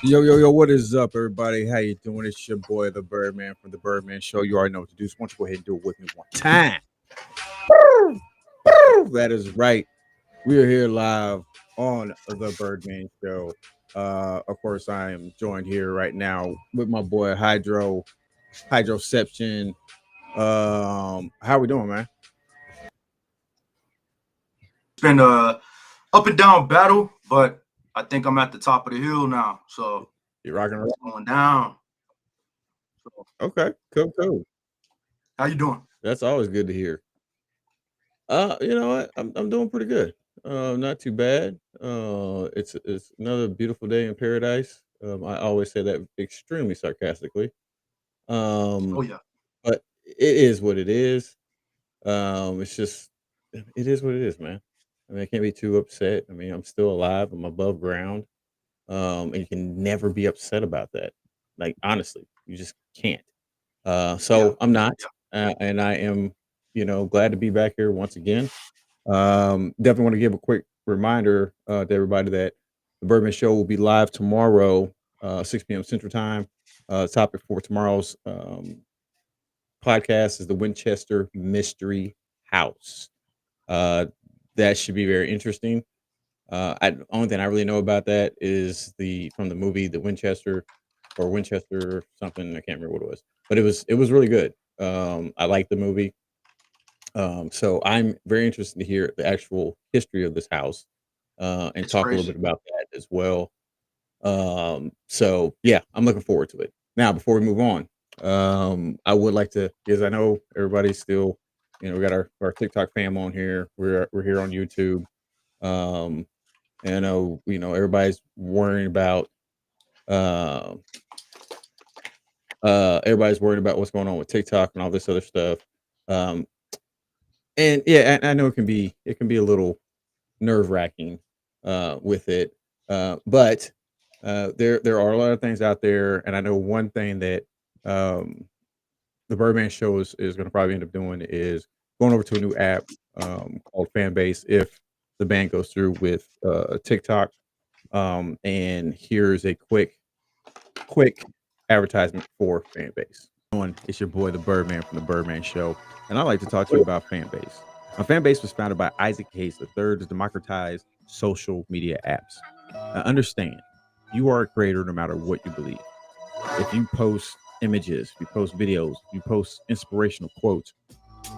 Yo, what is up, everybody? How you doing? It's your boy, the Birdman from the Birdman Show. You already know what to do. So why don't you go ahead and do it with me one time? That is right. We are here live on the Birdman Show. Of course, I am joined here right now with my boy Hydroception. How we doing, man? It's been a up and down battle, but I think I'm at the top of the hill now. So You rocking around? going down. So, Okay, cool. how you doing? That's always good to hear. You know what? I'm doing pretty good. Not too bad. It's another beautiful day in paradise. I always say that extremely sarcastically. Oh Um, yeah. but it is what it is. It's just it is what it is, man. I mean, I can't be too upset. I mean, I'm still alive. I'm above ground. And you can never be upset about that. Like honestly, you just can't. Yeah. So I'm not, and I am, glad to be back here once again. Definitely want to give a quick reminder to everybody that the Birdman Show will be live tomorrow, 6 p.m. Central Time. Topic for tomorrow's podcast is the Winchester Mystery House. That should be very interesting. The only thing I really know about that is from the movie The Winchester or Winchester something. I can't remember what it was, but it was really good. I like the movie. So I'm very interested to hear the actual history of this house and It's talk a little crazy. bit about that as well. So yeah, I'm looking forward to it. Now, before we move on, I would like to, because I know everybody's still, we got our TikTok fam on here. We're here on YouTube. And I know, everybody's worrying about uh everybody's worried about what's going on with TikTok and all this other stuff. Um, and yeah, I know it can be a little nerve wracking with it. But there are a lot of things out there, and I know one thing that um, the Birdman Show is going to probably end up doing is going over to a new app called Fanbase if the ban goes through with TikTok. And here's a quick advertisement for Fanbase. It's your boy, the Birdman from the Birdman Show, and I'd like to talk to you about Fanbase. Now, Fanbase was founded by Isaac Hayes III to democratize social media apps. Now, understand, you are a creator no matter what you believe. If you post images, if you post videos, if you post inspirational quotes,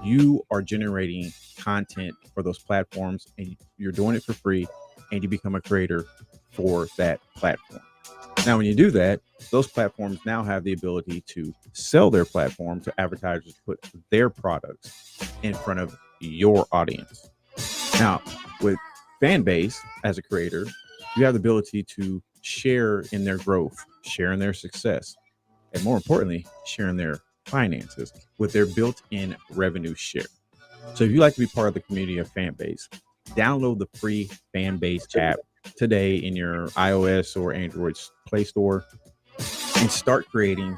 you are generating content for those platforms, and you're doing it for free, and you become a creator for that platform. Now, when you do that, those platforms now have the ability to sell their platform to advertisers, put their products in front of your audience. Now, with Fanbase as a creator, you have the ability to share in their growth, share in their success, and more importantly, share in their finances with their built-in revenue share. So if you'd like to be part of the community of Fanbase, download the free Fanbase app today in your iOS or Android Play Store and start creating,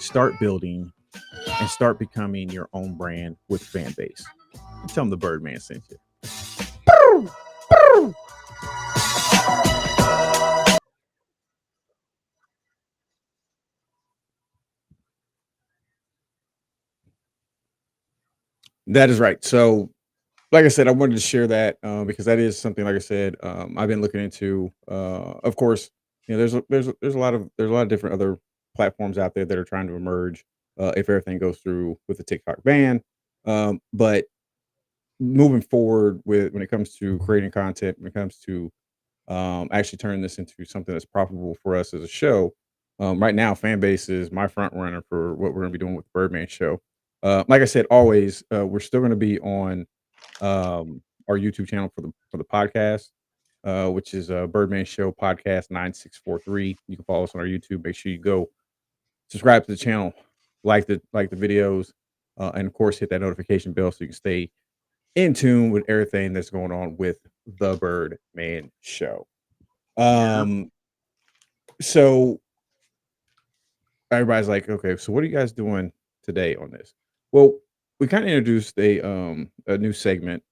start building, and start becoming your own brand with Fanbase. Tell them the Birdman sent you. That is right. So, like I said, I wanted to share that because that is something, like I said, I've been looking into. Of course, there's a lot of different other platforms out there that are trying to emerge if everything goes through with the TikTok ban. But moving forward with when it comes to creating content, when it comes to actually turning this into something that's profitable for us as a show. Right now, Fanbase is my front runner for what we're going to be doing with the Birdman Show. Like I said, always we're still going to be on our YouTube channel for the podcast, which is Birdman Show Podcast 9643. You can follow us on our YouTube. Make sure you go subscribe to the channel, like the videos, and of course hit that notification bell so you can stay in tune with everything that's going on with the Birdman Show. Yeah. So everybody's like, okay, so what are you guys doing today on this? Well, we kind of introduced a new segment.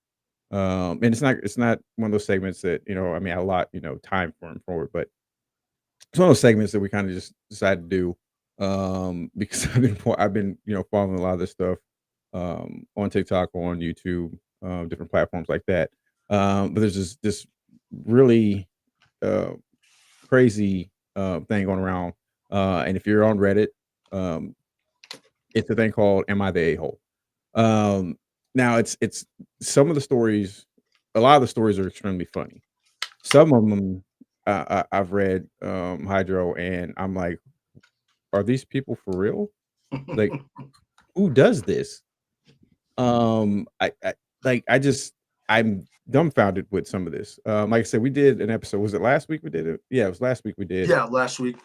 And it's not one of those segments that, I mean, a lot, time forward, but it's one of those segments that we kind of just decided to do because I've been following a lot of this stuff on TikTok, on YouTube, different platforms like that. But there's this really uh, crazy thing going around, and if you're on Reddit, um, it's a thing called "Am I the A-hole?" Um, Now it's some of the stories, a lot of the stories are extremely funny. Some of them I've read, Hydro, and I'm like, "Are these people for real? Like, who does this?" I like, I'm dumbfounded with some of this. Like I said, we did an episode. Was it last week we did it? Yeah, it was last week we did. Yeah, last week.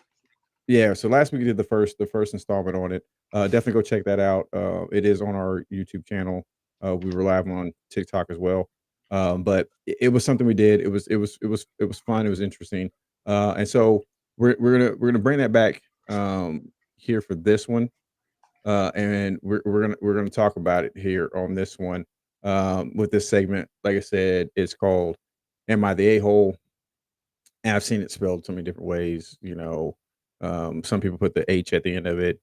Yeah, so last week we did the first installment on it. Definitely go check that out. It is on our YouTube channel. We were live on TikTok as well. But it was something we did. It was fun. It was interesting. And so we're gonna bring that back here for this one. And we're gonna talk about it here on this one. With this segment, like I said, it's called "Am I the A-hole?" And I've seen it spelled so many different ways. Some people put the H at the end of it.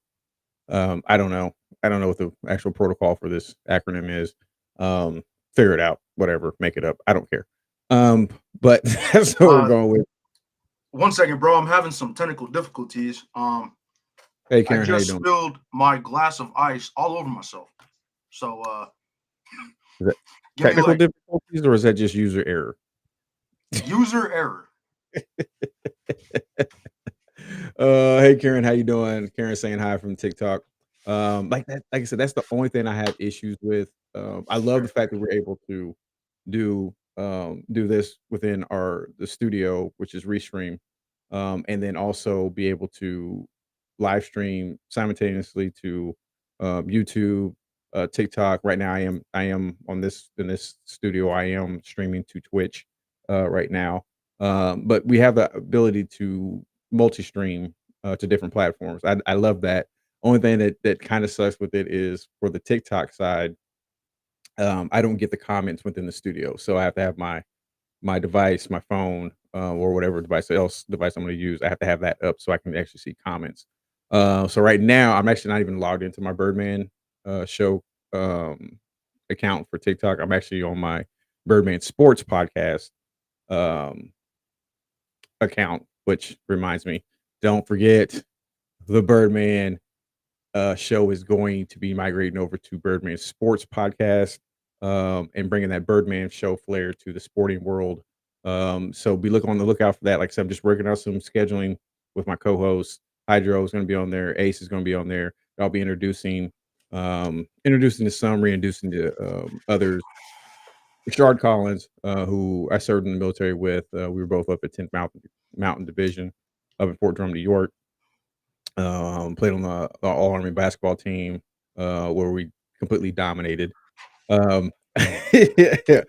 I don't know. I don't know what the actual protocol for this acronym is. Um, Figure it out. Whatever. Make it up. I don't care. But that's what we're Uh, going with. 1 second, bro. I'm having some technical difficulties. Hey, I Karen, how you just doing? spilled my glass of ice all over myself. So Is that give me technical like difficulties or is that just user error? user error. Hey, Karen, how you doing? Karen saying hi from TikTok. Like that, like I said, that's the only thing I have issues with. I love the fact that we're able to do this within the studio, which is Restream, and then also be able to live stream simultaneously to YouTube, TikTok. Right now, I am on this in this studio. I am streaming to Twitch right now, but we have the ability to multi-stream to different platforms. I love that. Only thing that kind of sucks with it is for the TikTok side. I don't get the comments within the studio, so I have to have my device, my phone, or whatever device I'm going to use. I have to have that up so I can actually see comments. So right now, I'm actually not even logged into my Birdman show account for TikTok. I'm actually on my Birdman Sports podcast um, account, which reminds me, don't forget the Birdman show is going to be migrating over to Birdman Sports Podcast, and bringing that Birdman show flair to the sporting world. So be on the lookout for that. Like I said, I'm just working out some scheduling with my co-hosts. Hydro is going to be on there. Ace is going to be on there. I'll be introducing to some, reintroducing to others. Richard Collins, who I served in the military with, we were both up at 10th Mountain Division up in Fort Drum, New York. Played on the All Army basketball team, where we completely dominated. Um, yeah,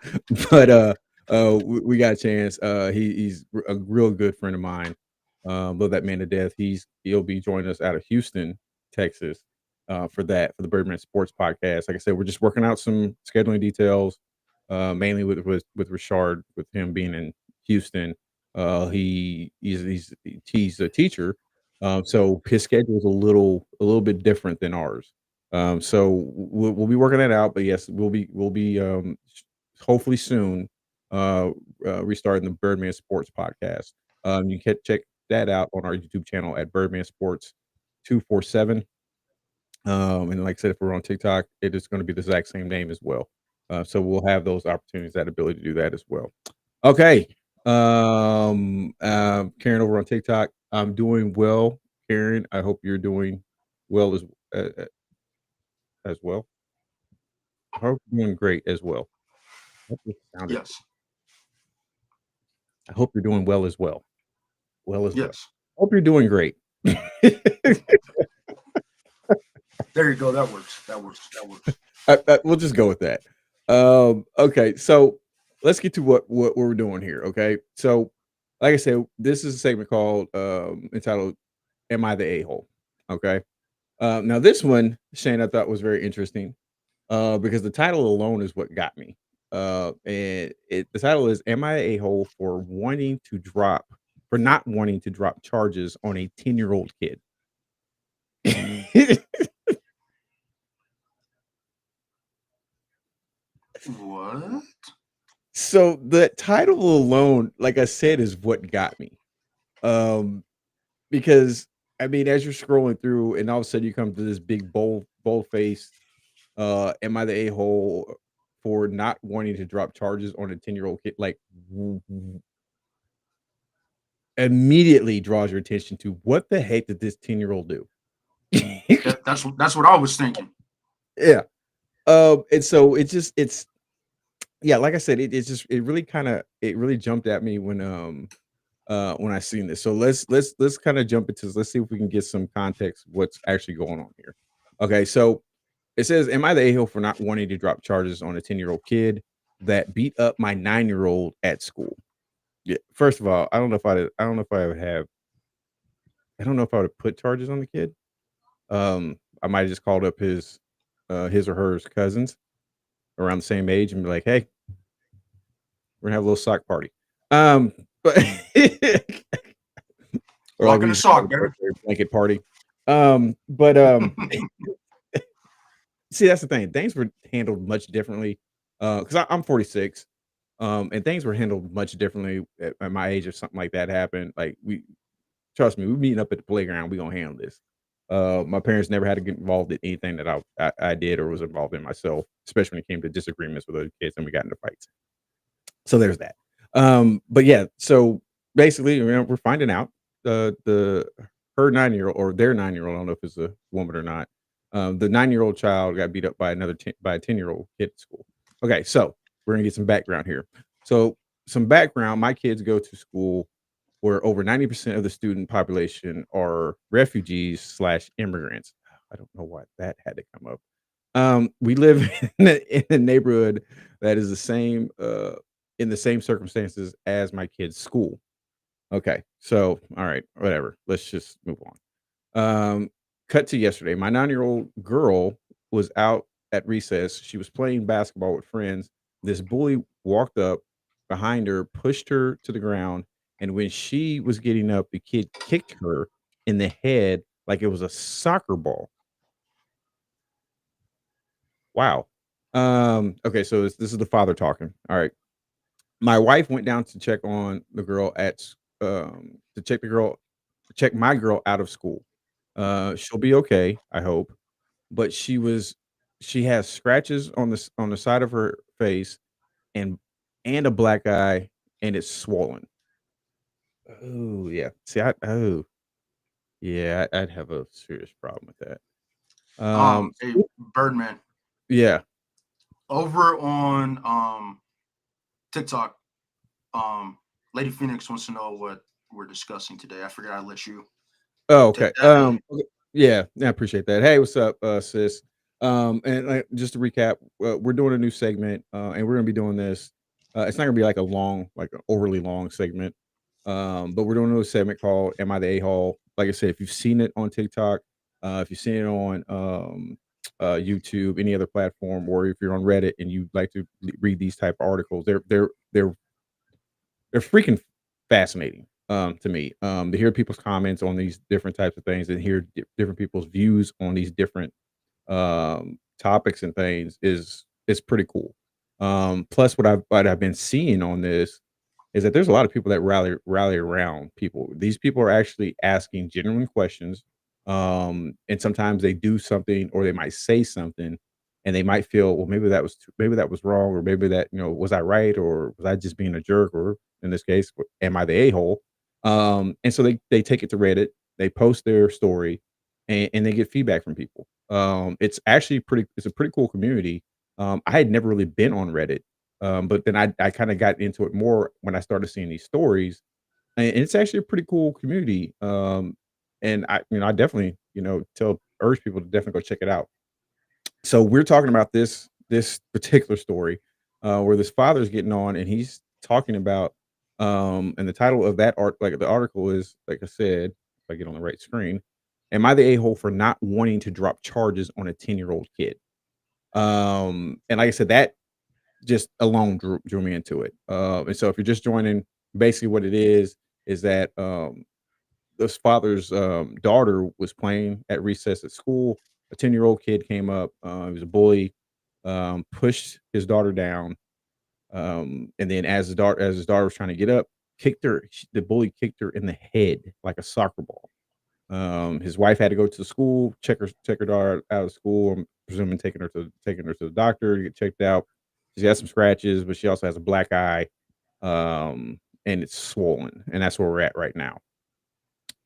but we got a chance. He's a real good friend of mine. Love that man to death. He'll be joining us out of Houston, Texas, for the Birdman Sports Podcast. Like I said, we're just working out some scheduling details, mainly with Richard, with him being in Houston. He's a teacher, so his schedule is a little bit different than ours. So we'll be working that out, but yes, we'll be hopefully soon uh, restarting the Birdman Sports Podcast. You can check that out on our YouTube channel at Birdman Sports 247. And like I said, if we're on TikTok, it is going to be the exact same name as well. So we'll have those opportunities, that ability to do that as well. Okay. Karen over on TikTok, I'm doing well. Karen, I hope you're doing well uh, as well. I hope you're doing great as well. I hope this sounded good. Yes. I hope you're doing well as well. Well as well. Yes. Hope you're doing great. There you go. That works. That works. That works. We'll just go with that. Okay, so let's get to what we're doing here. Okay, so like I said, this is a segment called entitled "Am I the A-hole?" Okay, now this one, Shane, I thought was very interesting. because the title alone is what got me. The title is "Am I a hole for not wanting to drop charges on a 10-year-old kid?" What? So the title alone, like I said, is what got me. Um, because I mean, as you're scrolling through, and all of a sudden you come to this big bold faced, am I the a hole for not wanting to drop charges on a 10-year-old kid? Like, immediately draws your attention to what the heck did this 10-year-old do? That's what I was thinking. Yeah. And so it's yeah, like I said, it really jumped at me when I seen this. So let's kind of jump into this. Let's see if we can get some context what's actually going on here. Okay, so it says, "Am I the a-hole for not wanting to drop charges on a 10-year-old kid that beat up my 9-year-old at school?" Yeah. First of all, I don't know if I would have put charges on the kid. I might have just called up his or hers cousins around the same age and be like, "Hey, we're gonna have a little sock party." But or like Walking we the used to call sock, the baby. birthday blanket party. But see, that's the thing. Things were handled much differently. Because I'm 46, and things were handled much differently at my age if something like that happened. Like we trust me, we meeting up at the playground, we gonna handle this. My parents never had to get involved in anything that I did or was involved in myself, especially when it came to disagreements with other kids and we got into fights. So there's that. But yeah, so basically, we're finding out the her 9-year-old or their 9-year-old, I don't know if it's a woman or not. The 9-year-old child got beat up by by a 10-year-old kid at school. Okay, so we're gonna get some background here. So some background, my kids go to school where over 90% of the student population are refugees slash immigrants. I don't know why that had to come up. We live in a neighborhood that is in the same circumstances as my kid's school. Okay, so all right, whatever. Let's just move on. Cut to yesterday. My 9-year-old girl was out at recess. She was playing basketball with friends. This bully walked up behind her, pushed her to the ground, and when she was getting up, the kid kicked her in the head like it was a soccer ball. Wow. Okay, so this is the father talking. All right. My wife went down to check on the girl to check my girl out of school. She'll be okay, I hope. But she has scratches on on the side of her face and a black eye and it's swollen. Oh yeah. Yeah, I'd have a serious problem with that. Hey, Birdman, Yeah. over on TikTok, Lady Phoenix wants to know what we're discussing today. I figured I'd let you Oh, take okay. that lead. Yeah, I appreciate that. Hey, what's up, sis? And just to recap, we're doing a new segment, and we're gonna be doing this. It's not gonna be like like an overly long segment, but we're doing a new segment called "Am I the A-hole?" Like I said, if you've seen it on TikTok, if you've seen it on YouTube, any other platform, or if you're on Reddit and you like to read these type of articles, they're freaking fascinating, to me, to hear people's comments on these different types of things and hear different people's views on these different, topics and things is pretty cool. Plus what I've been seeing on this is that there's a lot of people that rally around people. These people are actually asking genuine questions, and sometimes they do something or they might say something, and they might feel, well, maybe that was wrong, or maybe that was I right, or was I just being a jerk, or in this case, am I the a hole? And so they take it to Reddit, they post their story, and they get feedback from people. It's a pretty cool community. I had never really been on Reddit, but then I kind of got into it more when I started seeing these stories, and it's actually a pretty cool community. And I definitely tell urge people to definitely go check it out. So we're talking about this particular story, where this father's getting on and he's talking about, and the title of that like the article is, like I said, if I get on the right screen, "Am I the a hole for not wanting to drop charges on a 10-year-old kid?" And like I said, that just alone drew me into it. And so if you're just joining, basically what it is that this father's daughter was playing at recess at school. A 10-year-old kid came up. He was a bully, pushed his daughter down, and then as his daughter was trying to get up, kicked her. The bully kicked her in the head like a soccer ball. His wife had to go to the school, check her daughter out of school. I'm presuming taking her to the doctor to get checked out. She's got some scratches, but she also has a black eye, and it's swollen, and that's where we're at right now.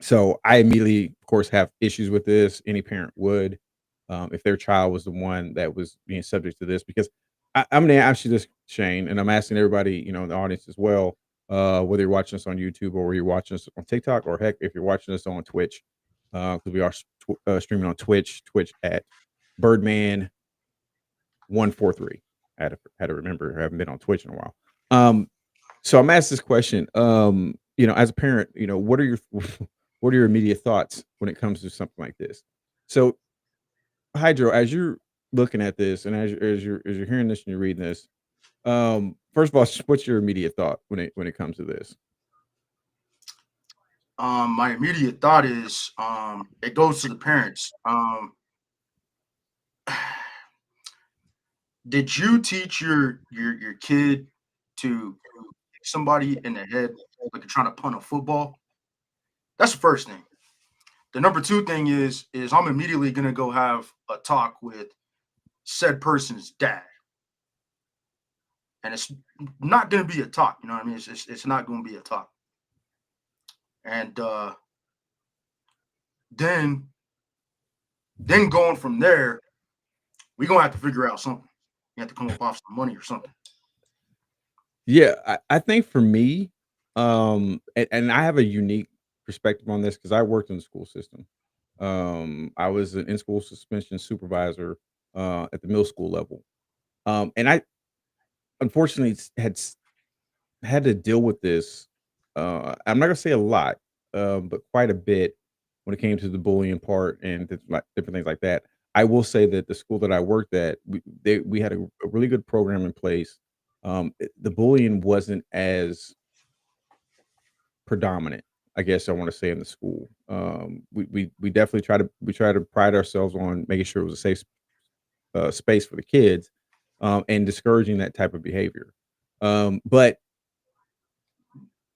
So I immediately, of course, have issues with this. Any parent would, if their child was the one that was being subject to this, because I'm going to ask you this, Shane, and I'm asking everybody, in the audience as well, whether you're watching us on YouTube or you're watching us on TikTok, or heck, if you're watching us on Twitch, because we are streaming on Twitch at Birdman 143. I had to remember, I haven't been on Twitch in a while. So I'm asked this question. As a parent, what are your what are your immediate thoughts when it comes to something like this? So, Hydro, as you're looking at this, and as you're hearing this and you're reading this, first of all, what's your immediate thought when it comes to this? My immediate thought is it goes to the parents. Did you teach your kid to kick somebody in the head like you're trying to punt a football? That's the first thing. The number two thing is I'm immediately gonna go have a talk with said person's dad, and it's not gonna be a talk. You know what I mean? It's not gonna be a talk. And then going from there, we're gonna have to figure out something. You have to come up off some money or something. Yeah, I think for me, and I have a unique perspective on this because I worked in the school system. I was an in-school suspension supervisor at the middle school level, and I unfortunately had to deal with this. I'm not gonna say a lot, but quite a bit when it came to the bullying part and different things like that. I will say that the school that I worked at, we had a really good program in place. The bullying wasn't as predominant, I guess I want to say, in the school. We definitely try to pride ourselves on making sure it was a safe space for the kids, and discouraging that type of behavior. But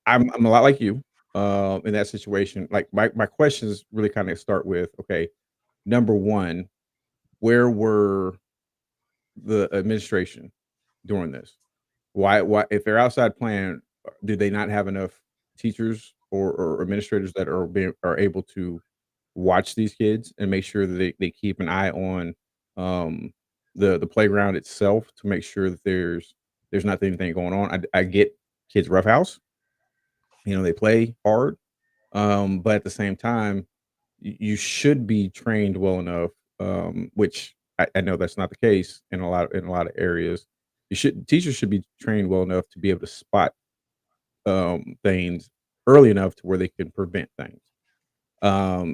I'm a lot like you, in that situation. Like, my questions really kinda start with, okay, number 1, where were the administration during this? Why if they're outside playing, do they not have enough teachers or administrators that are able to watch these kids and make sure that they keep an eye on, um, the playground itself to make sure that there's not anything going on? I get kids roughhouse, they play hard. But at the same time, you should be trained well enough, which I know that's not the case in a lot of areas. Teachers should be trained well enough to be able to spot things early enough to where they can prevent things.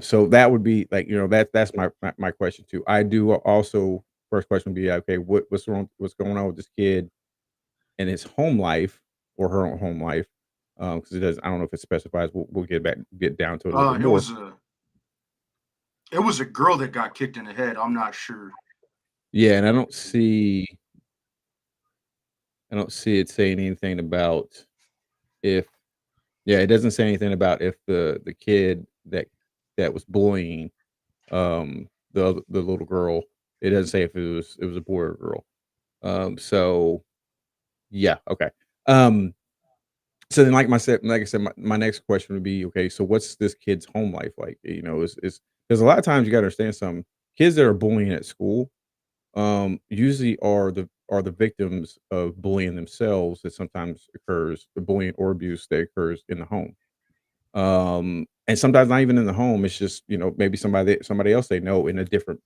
So that would be like, that's my question too. I do also, first question would be, okay, what's going on with this kid and his home life, or her own home life? Because it does, I don't know if it specifies. We'll get down to it a little bit Uh, it more. was a it was a girl that got kicked in the head. I'm not sure. Yeah, and I don't see it saying anything about if yeah, it doesn't say anything about if the kid that was bullying, the little girl, it doesn't say if it was a boy or a girl. So yeah, okay. Um, so then, like I said, my next question would be, okay, so what's this kid's home life like? Is because a lot of times you gotta understand some kids that are bullying at school, usually are the victims of bullying themselves, that sometimes occurs, the bullying or abuse that occurs in the home. And sometimes not even in the home, it's just, maybe somebody else they know in a different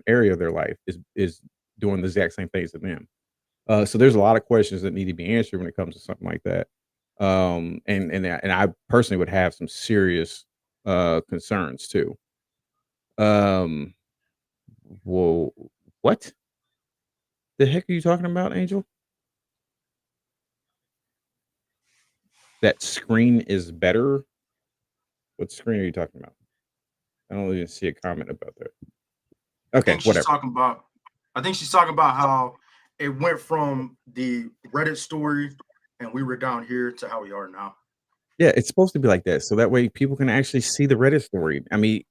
area of their life is doing the exact same things to them. So there's a lot of questions that need to be answered when it comes to something like that. And I personally would have some serious concerns too. Um, whoa, what? The heck are you talking about, Angel? That screen is better? What screen are you talking about? I don't even see a comment about that. I Okay, think she's whatever. talking about. I think she's talking about how it went from the Reddit story, and we were down here to how we are now. Yeah, it's supposed to be like that, so that way people can actually see the Reddit story. I mean,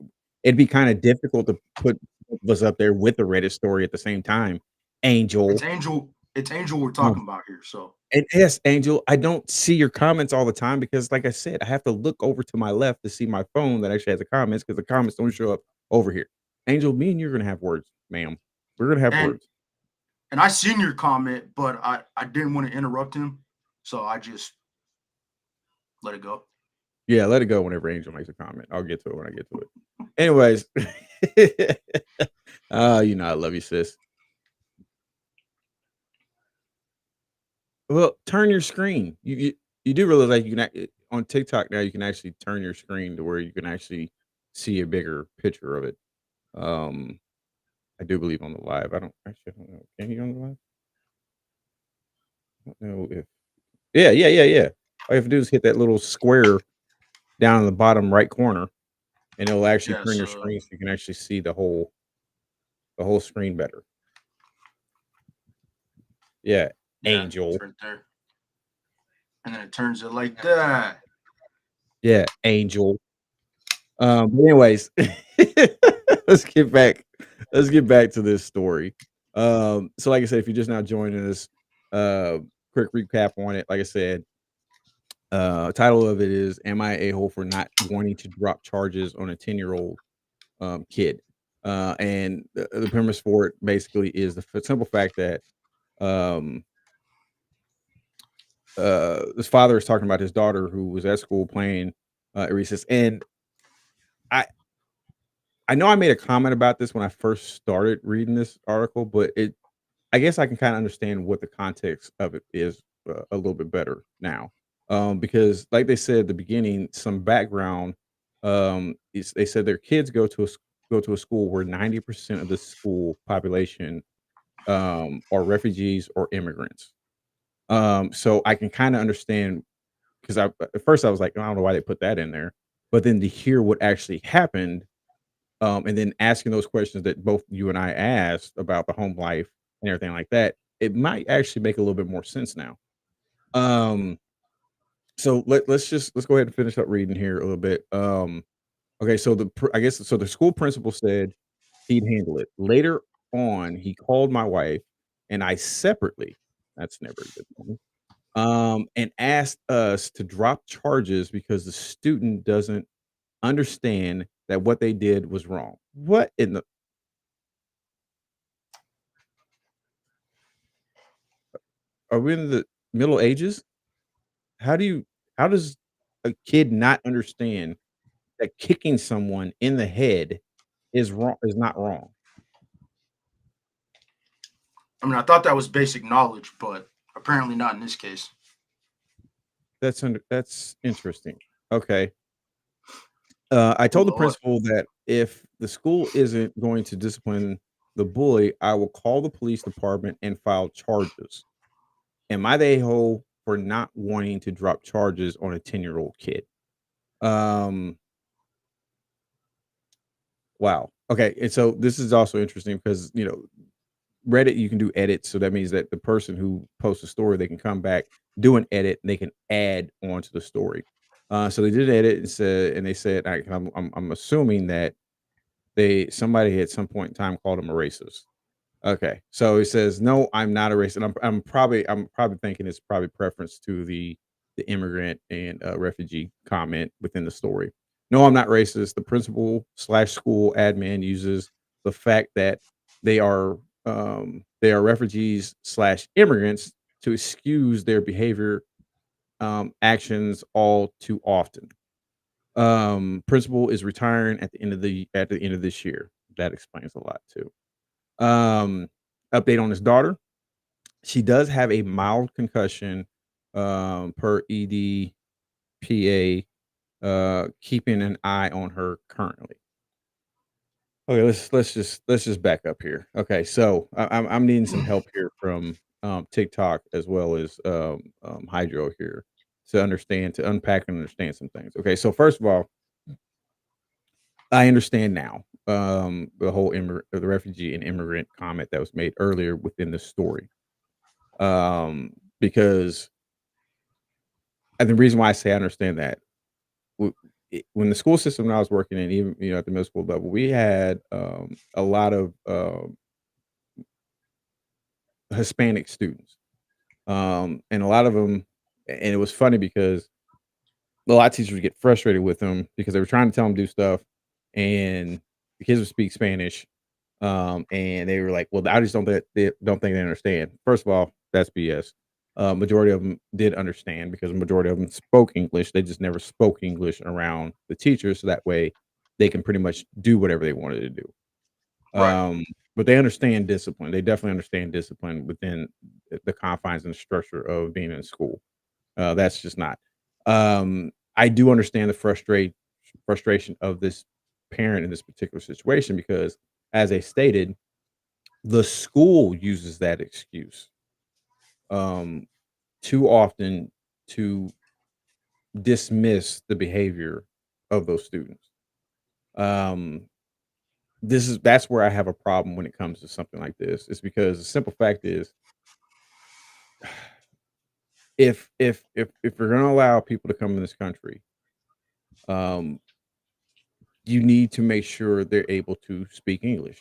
it'd be kinda difficult to put both of us up there with the Reddit story at the same time, Angel. It's Angel we're Oh, talking about here. So and yes, Angel, I don't see your comments all the time because, like I said, I have to look over to my left to see my phone that actually has the comments because the comments don't show up over here. Angel, me and you're gonna have words, ma'am. We're gonna have and words. and I seen your comment, but I didn't want to interrupt him, so I just let it go. Yeah, let it go whenever Angel makes a comment. I'll get to it when I get to it. Anyways, I love you, sis. Well, turn your screen. You do realize like you can on TikTok now you can actually turn your screen to where you can actually see a bigger picture of it. Um, I do believe on the live. I don't know. Can you on the live? I don't know if yeah. All you have to do is hit that little square down in the bottom right corner, and it'll actually Yeah, turn your so screen so you can actually see the whole screen better. Yeah, yeah, it's Angel. right there, and then it turns it like that. Yeah, Angel. But anyways, let's get back. Let's get back to this story. So like I said, if you're just now joining us, uh, quick recap on it. Like I said, title of it is "Am I a hole for not wanting to drop charges on a 10-year-old kid?" And the premise for it basically is the simple fact that um, this father is talking about his daughter who was at school playing at recess, and I I know I made a comment about this when I first started reading this article, but I guess I can kinda understand what the context of it is, a little bit better now. Because like they said at the beginning, some background, is they said their kids go to a school where 90% of the school population, are refugees or immigrants. So I can kinda understand 'cause at first I was like, "I don't know why they put that in there," but then to hear what actually happened and then asking those questions that both you and I asked about the home life and everything like that, it might actually make a little bit more sense now. Um, so let's go ahead and finish up reading here a little bit. Okay, so I guess so the school principal said he'd handle it. Later on, he called my wife and I separately. That's never a good thing. And asked us to drop charges because the student doesn't understand that what they did was wrong. What in the Are we in the Middle Ages? How do you how does a kid not understand that kicking someone in the head is not wrong? I mean, I thought that was basic knowledge, but apparently not in this case. That's interesting. Okay. I Oh told the Lord. principal that if the school isn't going to discipline the bully, I will call the police department and file charges. Am I the a-hole for not wanting to drop charges on a 10-year-old kid? Um, wow. Okay, and so this is also interesting because, Reddit, you can do edits, so that means that the person who posts a story, they can come back, do an edit, and they can add on to the story. So they did an edit and they said, I'm assuming that somebody at some point in time called him a racist. Okay, so he says, "No, I'm not a racist." And I'm probably thinking it's probably preference to the immigrant and refugee comment within the story. No, I'm not racist. The principal slash school admin uses the fact that they are they are refugees slash immigrants to excuse their behavior actions all too often. Principal is retiring at the end of this year. That explains a lot too. Um, Update on his daughter. She does have a mild concussion, per EDPA, keeping an eye on her currently. Okay, let's just back up here. Okay, so I'm needing some help here from TikTok as well as Hydro here to unpack and understand some things. Okay, so first of all, I understand now the whole the refugee and immigrant comment that was made earlier within the story. Because and the reason why I say I understand that when the school system that I was working in, even at the middle school level, we had a lot of Hispanic students. And a lot of them, and it was funny because a lot of teachers would get frustrated with them because they were trying to tell them to do stuff, and the kids would speak Spanish, and they were like, "Well, I just don't think they understand." First of all, that's BS. Majority of them did understand because the majority of them spoke English. They just never spoke English around the teachers, so that way they can pretty much do whatever they wanted to do. Right. Um, but they understand discipline. They definitely understand discipline within the confines and structure of being in school. That's just not. I do understand the frustration of this parent in this particular situation because, as I stated, the school uses that excuse um, too often to dismiss the behavior of those students. Um, that's where I have a problem when it comes to something like this. Is because the simple fact is, if we're going to allow people to come in this country, um, you need to make sure they're able to speak English.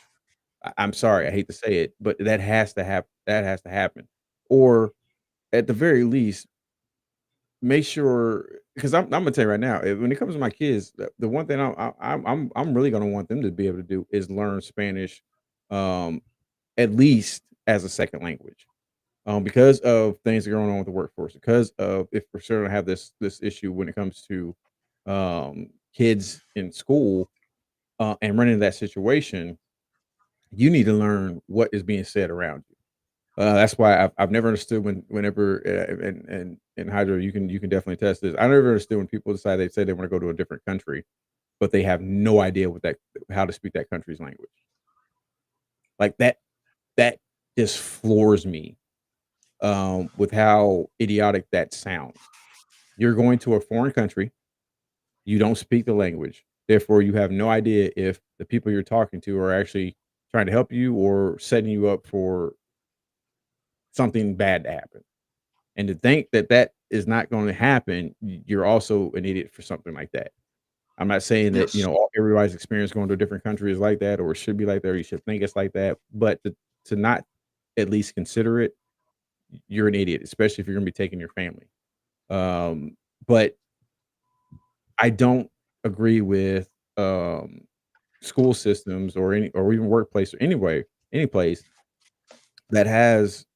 I'm sorry, I hate to say it, but that has to happen. That has to happen, or at the very least, make sure because I'm gonna tell you right now, when it comes to my kids, the one thing I'm really gonna want them to be able to do is learn Spanish, um, at least as a second language. Because of things that are going on with the workforce, because of if we're starting to have this issue when it comes to kids in school and running into that situation, you need to learn what is being said around you. That's why I've never understood whenever and Hydro, you can definitely test this. I never understood when people decide they say they want to go to a different country, but they have no idea what that how to speak that country's language. Like that just floors me with how idiotic that sounds. You're going to a foreign country, you don't speak the language, therefore you have no idea if the people you're talking to are actually trying to help you or setting you up for something bad to happen. And to think that that is not going to happen, you're also an idiot for something like that. I'm not saying that Yes. everybody's experience going to a different country is like that, or it should be like that, or you should think it's like that. But to not at least consider it, you're an idiot, especially if you're going to be taking your family. But I don't agree with school systems or even workplace or anyway any place that has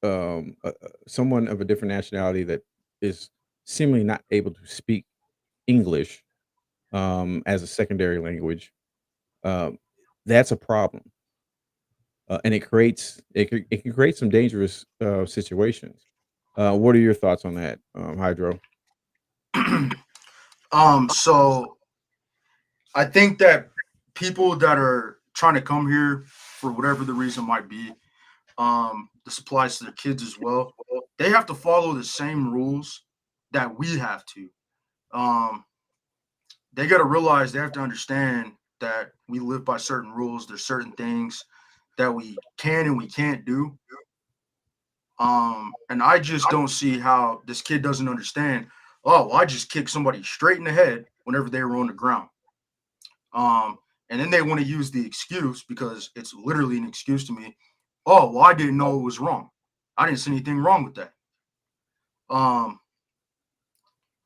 someone of a different nationality that is seemingly not able to speak English as a secondary language. Um, that's a problem, and it can create some dangerous situations. What are your thoughts on that, Hydro? So I think that people that are trying to come here for whatever the reason might be, this applies to their kids as well. They have to follow the same rules that we have to. Um, they got to realize they have to understand that we live by certain rules. There's certain things that we can and we can't do. And I just don't see how this kid doesn't understand. Oh, well, I just kicked somebody straight in the head whenever they were on the ground. Um, and then they want to use the excuse because it's literally an excuse to me. Oh, well, I didn't know it was wrong. I didn't see anything wrong with that. Um,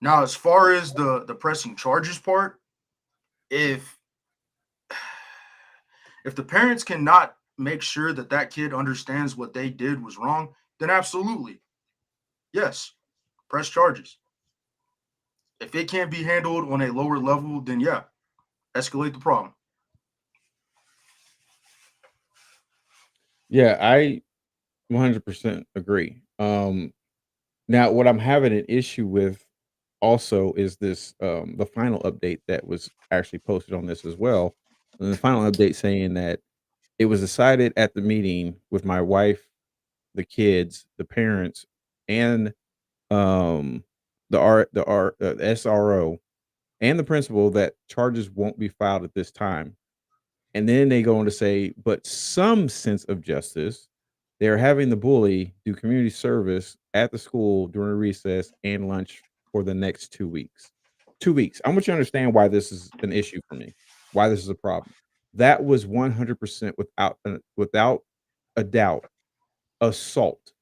Now, as far as the pressing charges part, if if the parents cannot make sure that that kid understands what they did was wrong, then absolutely, yes, press charges. If it can't be handled on a lower level, then yeah, escalate the problem. Yeah, I 100% agree. Now, what I'm having an issue with also is this the final update that was actually posted on this as well. And the final update saying that it was decided at the meeting with my wife, the kids, the parents, and um, the SRO and the principal that charges won't be filed at this time. And then they go on to say, but some sense of justice, they're having the bully do community service at the school during recess and lunch for the next 2 weeks. 2 weeks. I want you to understand why this is an issue for me, why this is a problem. That was 100% without a doubt assault.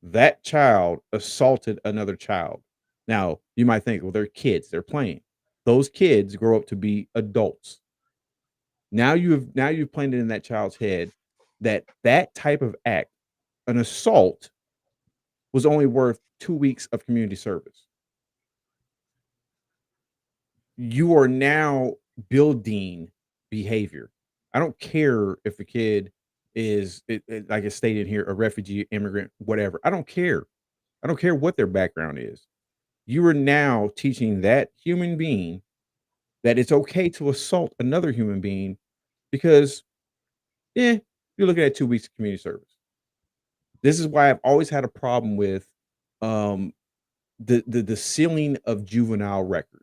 That child assaulted another child. Now, you might think, well, they're kids, they're playing. Those kids grow up to be adults. Now you've planted in that child's head that that type of act, an assault, was only worth 2 weeks of community service. You are now building behavior. I don't care if the kid is like it's stated here, a refugee, immigrant, whatever. I don't care. I don't care what their background is. You are now teaching that human being that it's okay to assault another human being because, yeah, you're looking at 2 weeks of community service. This is why I've always had a problem with, um, the ceiling of juvenile records,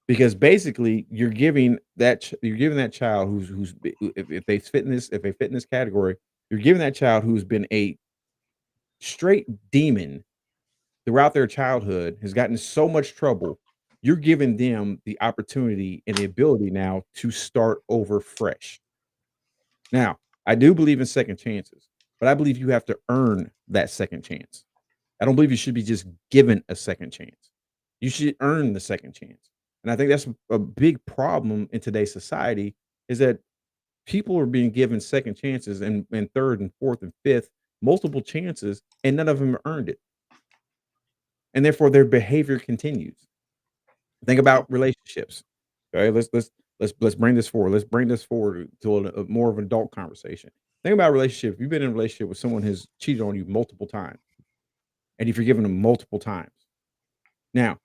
because basically you're giving that child if they fit in this category, you're giving that child who's been a straight demon throughout their childhood, has gotten in so much trouble, you're giving them the opportunity and the ability now to start over fresh. Now, I do believe in second chances, but I believe you have to earn that second chance. I don't believe you should be just given a second chance. You should earn the second chance. And I think that's a big problem in today's society is that people are being given second chances and third and fourth and fifth, multiple chances, and none of them earned it. And therefore their behavior continues. Think Yep. about relationships. Okay, let's bring this forward. Let's bring this forward to a more of an adult conversation. Think about a relationship. If you've been in a relationship with someone who's cheated on you multiple times, and you've forgiven them multiple times. Now,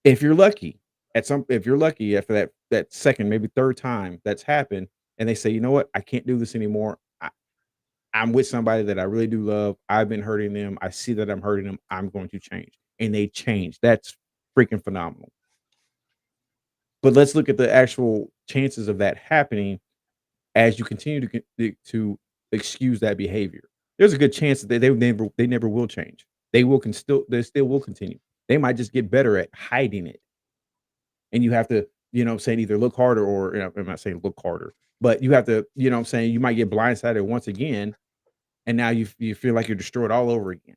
if you're lucky, if you're lucky after that second, maybe third time that's happened, and they say, you know what, I can't do this anymore. I'm with somebody that I really do love. I've been hurting them. I see that I'm hurting them. I'm going to change, and they change. That's freaking phenomenal. But let's look at the actual chances of that happening as you continue to excuse that behavior. There's a good chance that they never will change. They still will continue. They might just get better at hiding it. And you have to, saying either look harder or I'm not saying look harder, but you have to, I'm saying you might get blindsided once again, and now you feel like you're destroyed all over again.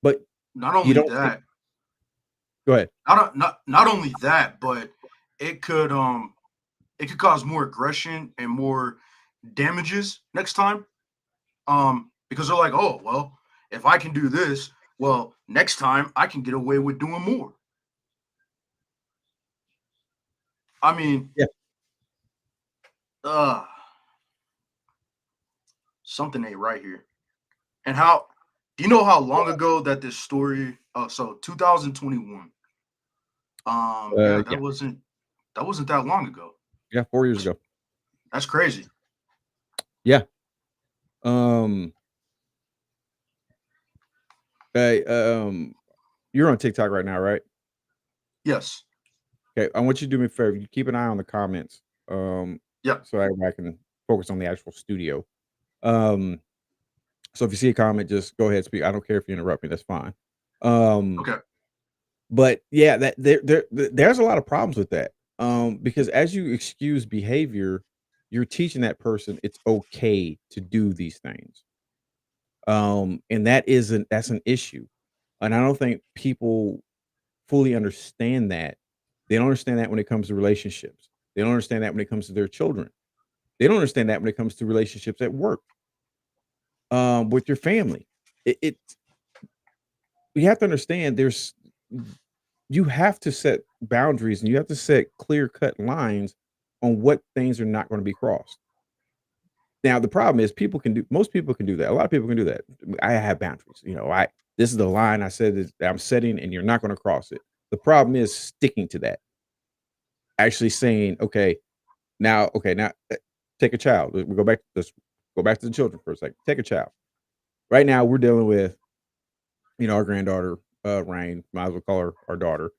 But Not you only don't think that, go ahead. not only that, but it could um it could cause more aggression and more damages next time. Because they're like, oh well, if I can do this, well, next time I can get away with doing more. I mean, Yeah. uh, something ain't right here. And how do you know how long ago that this story? So 2021. Yeah, Yeah. that wasn't that long ago. Yeah, 4 years That's ago. that's crazy. Yeah. Um, Hey, you're on TikTok right now, right? Yes. Okay, I want you to do me a favor. You keep an eye on the comments, um, Yep. so everybody can focus on the actual studio. Um, so if you see a comment, just go ahead and speak. I don't care if you interrupt me. That's fine. Um, Okay. but yeah, that there's a lot of problems with that. Because as you excuse behavior, you're teaching that person it's okay to do these things. And that's an issue. And I don't think people fully understand that. They don't understand that when it comes to relationships. They don't understand that when it comes to their children. They don't understand that when it comes to relationships at work, with your family. It you have to understand you have to set boundaries and you have to set clear cut lines on what things are not going to be crossed. Now the problem is most people can do that. A lot of people can do that. I have boundaries. I this is the line I said that I'm setting and you're not going to cross it. The problem is sticking to that. actually saying, okay, now take a child. We go back. Let's go back to the children for a second. Take a child. Right now, we're dealing with our granddaughter, Rain. Might as well call her our daughter.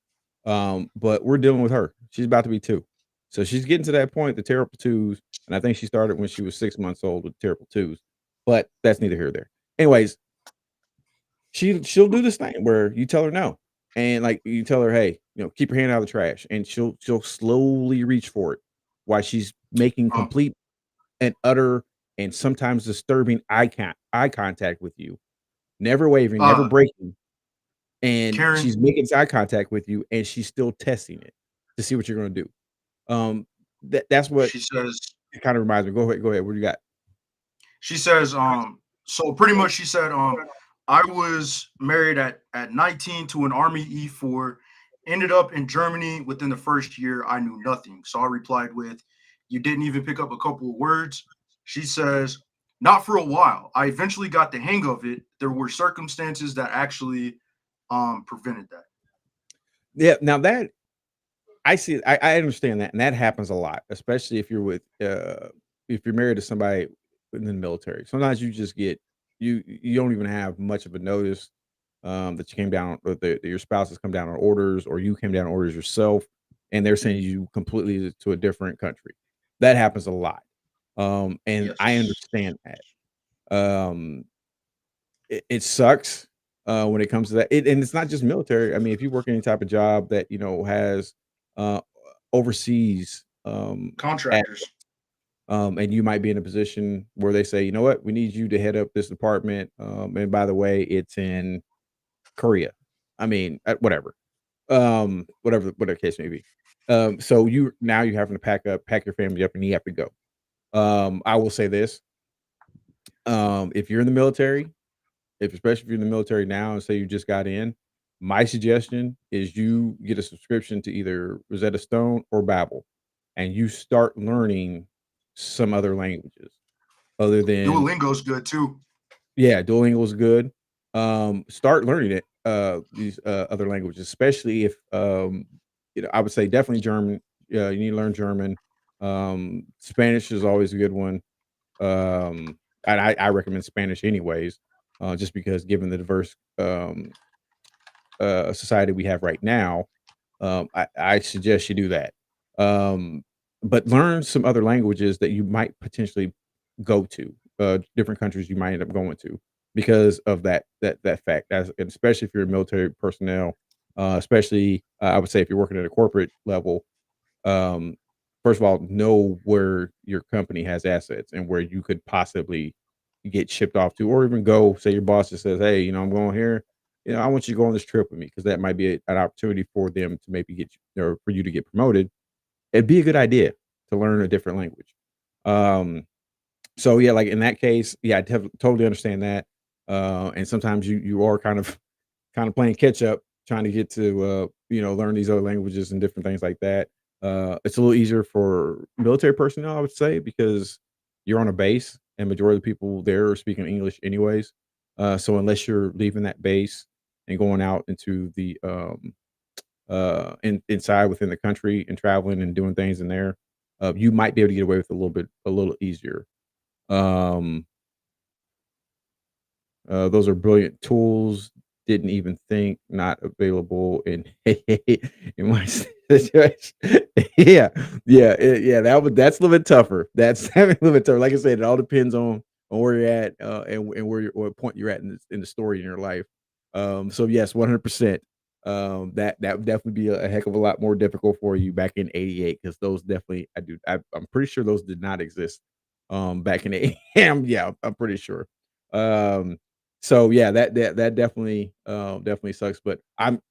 But we're dealing with her. She's about to be 2. So she's getting to that point, the terrible twos, and I think she started when she was 6 months old with terrible twos, but that's neither here nor there. Anyways, she'll do this thing where you tell her no, and, like, you tell her, "Hey, keep your hand out of the trash," and she'll slowly reach for it while she's making Um, complete and utter and sometimes disturbing eye contact with you, never wavering, never uh, breaking. And Karen, she's making eye contact with you, and she's still testing it to see what you're gonna do. Um, that's what she says, it kinda reminds me. Go ahead, what do you got? she says, so pretty much she said, I was married at 19 to an Army E4, ended up in Germany within the first year. I knew nothing. So I replied with, you didn't even pick up a couple of words. She says, not for a while. I eventually got the hang of it. There were circumstances that actually prevented that. Yeah, now that I see I understand that, and that happens a lot, especially if you're married to somebody in the military. Sometimes you just get you don't even have much of a notice, that you came down or that your spouse has come down on orders, or you came down on orders yourself, and they're sending you completely to a different country. That happens a lot, and I Yes. understand that. Um, it sucks, when it comes to that, and it's not just military. I mean, if you work any type of job that, has, uh, overseas, at Contractors. and you might be in a position where they say, "You know what? We need you to head up this department, and by the way, it's in Korea." I mean, whatever, whatever the case may be. So you're having to pack your family up, and you have to go. I will say this, if you're in the military, especially if you're in the military now and say you just got in, my suggestion is you get a subscription to either Rosetta Stone or Babbel, and you start learning some other languages other than Duolingo's good too. yeah, Duolingo is good. Start learning these other languages, especially if I would say definitely German. You need to learn German. Spanish is always a good one. And I recommend Spanish anyways, just because given the diverse society we have right now, I suggest you do that. Um, but learn some other languages that you might potentially go to, different countries you might end up going to because of that fact. And especially if you're a military personnel, especially I would say if you're working at a corporate level, um, first of all, know where your company has assets and where you could possibly get shipped off to, or even go. Say your boss just says, "Hey, I'm going here. I want you to go on this trip with me," because that might be an opportunity for them to maybe get you, or for you to get promoted. It'd be a good idea to learn a different language. Um, so yeah, like in that case, yeah, I totally understand that. And sometimes you are kind of playing catch up, trying to get to learn these other languages and different things like that. It's a little easier for military personnel, I would say, because you're on a base and majority of the people there are speaking English anyways. So unless you're leaving that base and going out into the inside within the country and traveling and doing things in there, you might be able to get away with a little easier. Um, those are brilliant tools. Didn't even think, not available in in my situation. Yeah, yeah. That's a little bit tougher. That's a little bit tougher. Like I said, it all depends on where you're at, and where what point you're at in the story in your life. So yes, 100%. That would definitely be a heck of a lot more difficult for you back in '88 because those definitely I'm pretty sure those did not exist back in '88. Yeah, I'm pretty sure. Um, so yeah, that definitely definitely sucks. But I'm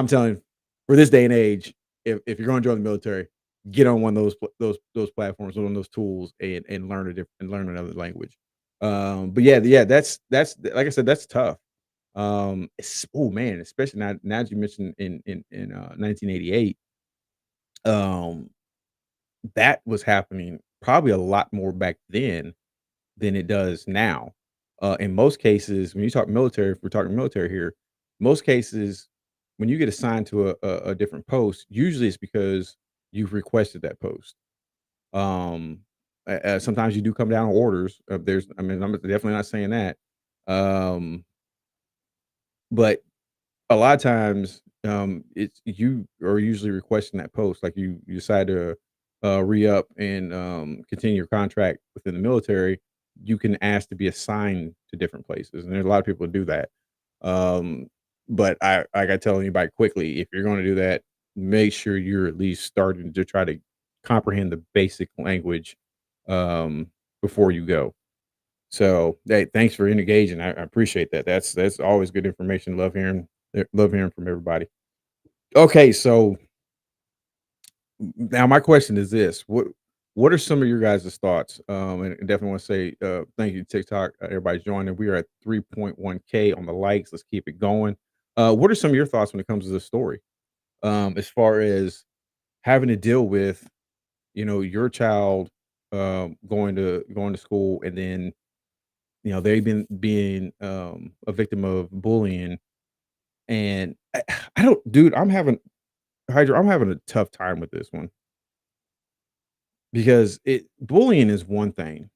telling you, for this day and age, if you're going to join the military, get on one of those platforms, one of those tools, and learn another language. But yeah, that's like I said, that's tough. Oh man, especially now that you mentioned in 1988, um, that was happening probably a lot more back then than it does now. In most cases, when you talk military, if we're talking military here, most cases, when you get assigned to a different post, usually it's because you've requested that post. Um, Sometimes you do come down on orders. I mean, I'm definitely not saying that. Um, but a lot of times, it's you are usually requesting that post. Like you decide to re up and continue your contract within the military. You can ask to be assigned to different places, and there's a lot of people who do that. Um, but I got to tell anybody quickly, if you're going to do that, make sure you're at least starting to try to comprehend the basic language um, before you go. So, hey, thanks for engaging. I appreciate that. That's always good information. Love hearing from everybody. Okay, so now my question is this: what are some of your guys' thoughts? And I definitely want to say thank you, TikTok. Everybody's joining. We are at 3.1K on the likes. Let's keep it going. What are some of your thoughts when it comes to this story? As far as having to deal with, your child going to school, and then they've been being a victim of bullying, and I don't, dude. I'm having a tough time with this one because it bullying is one thing,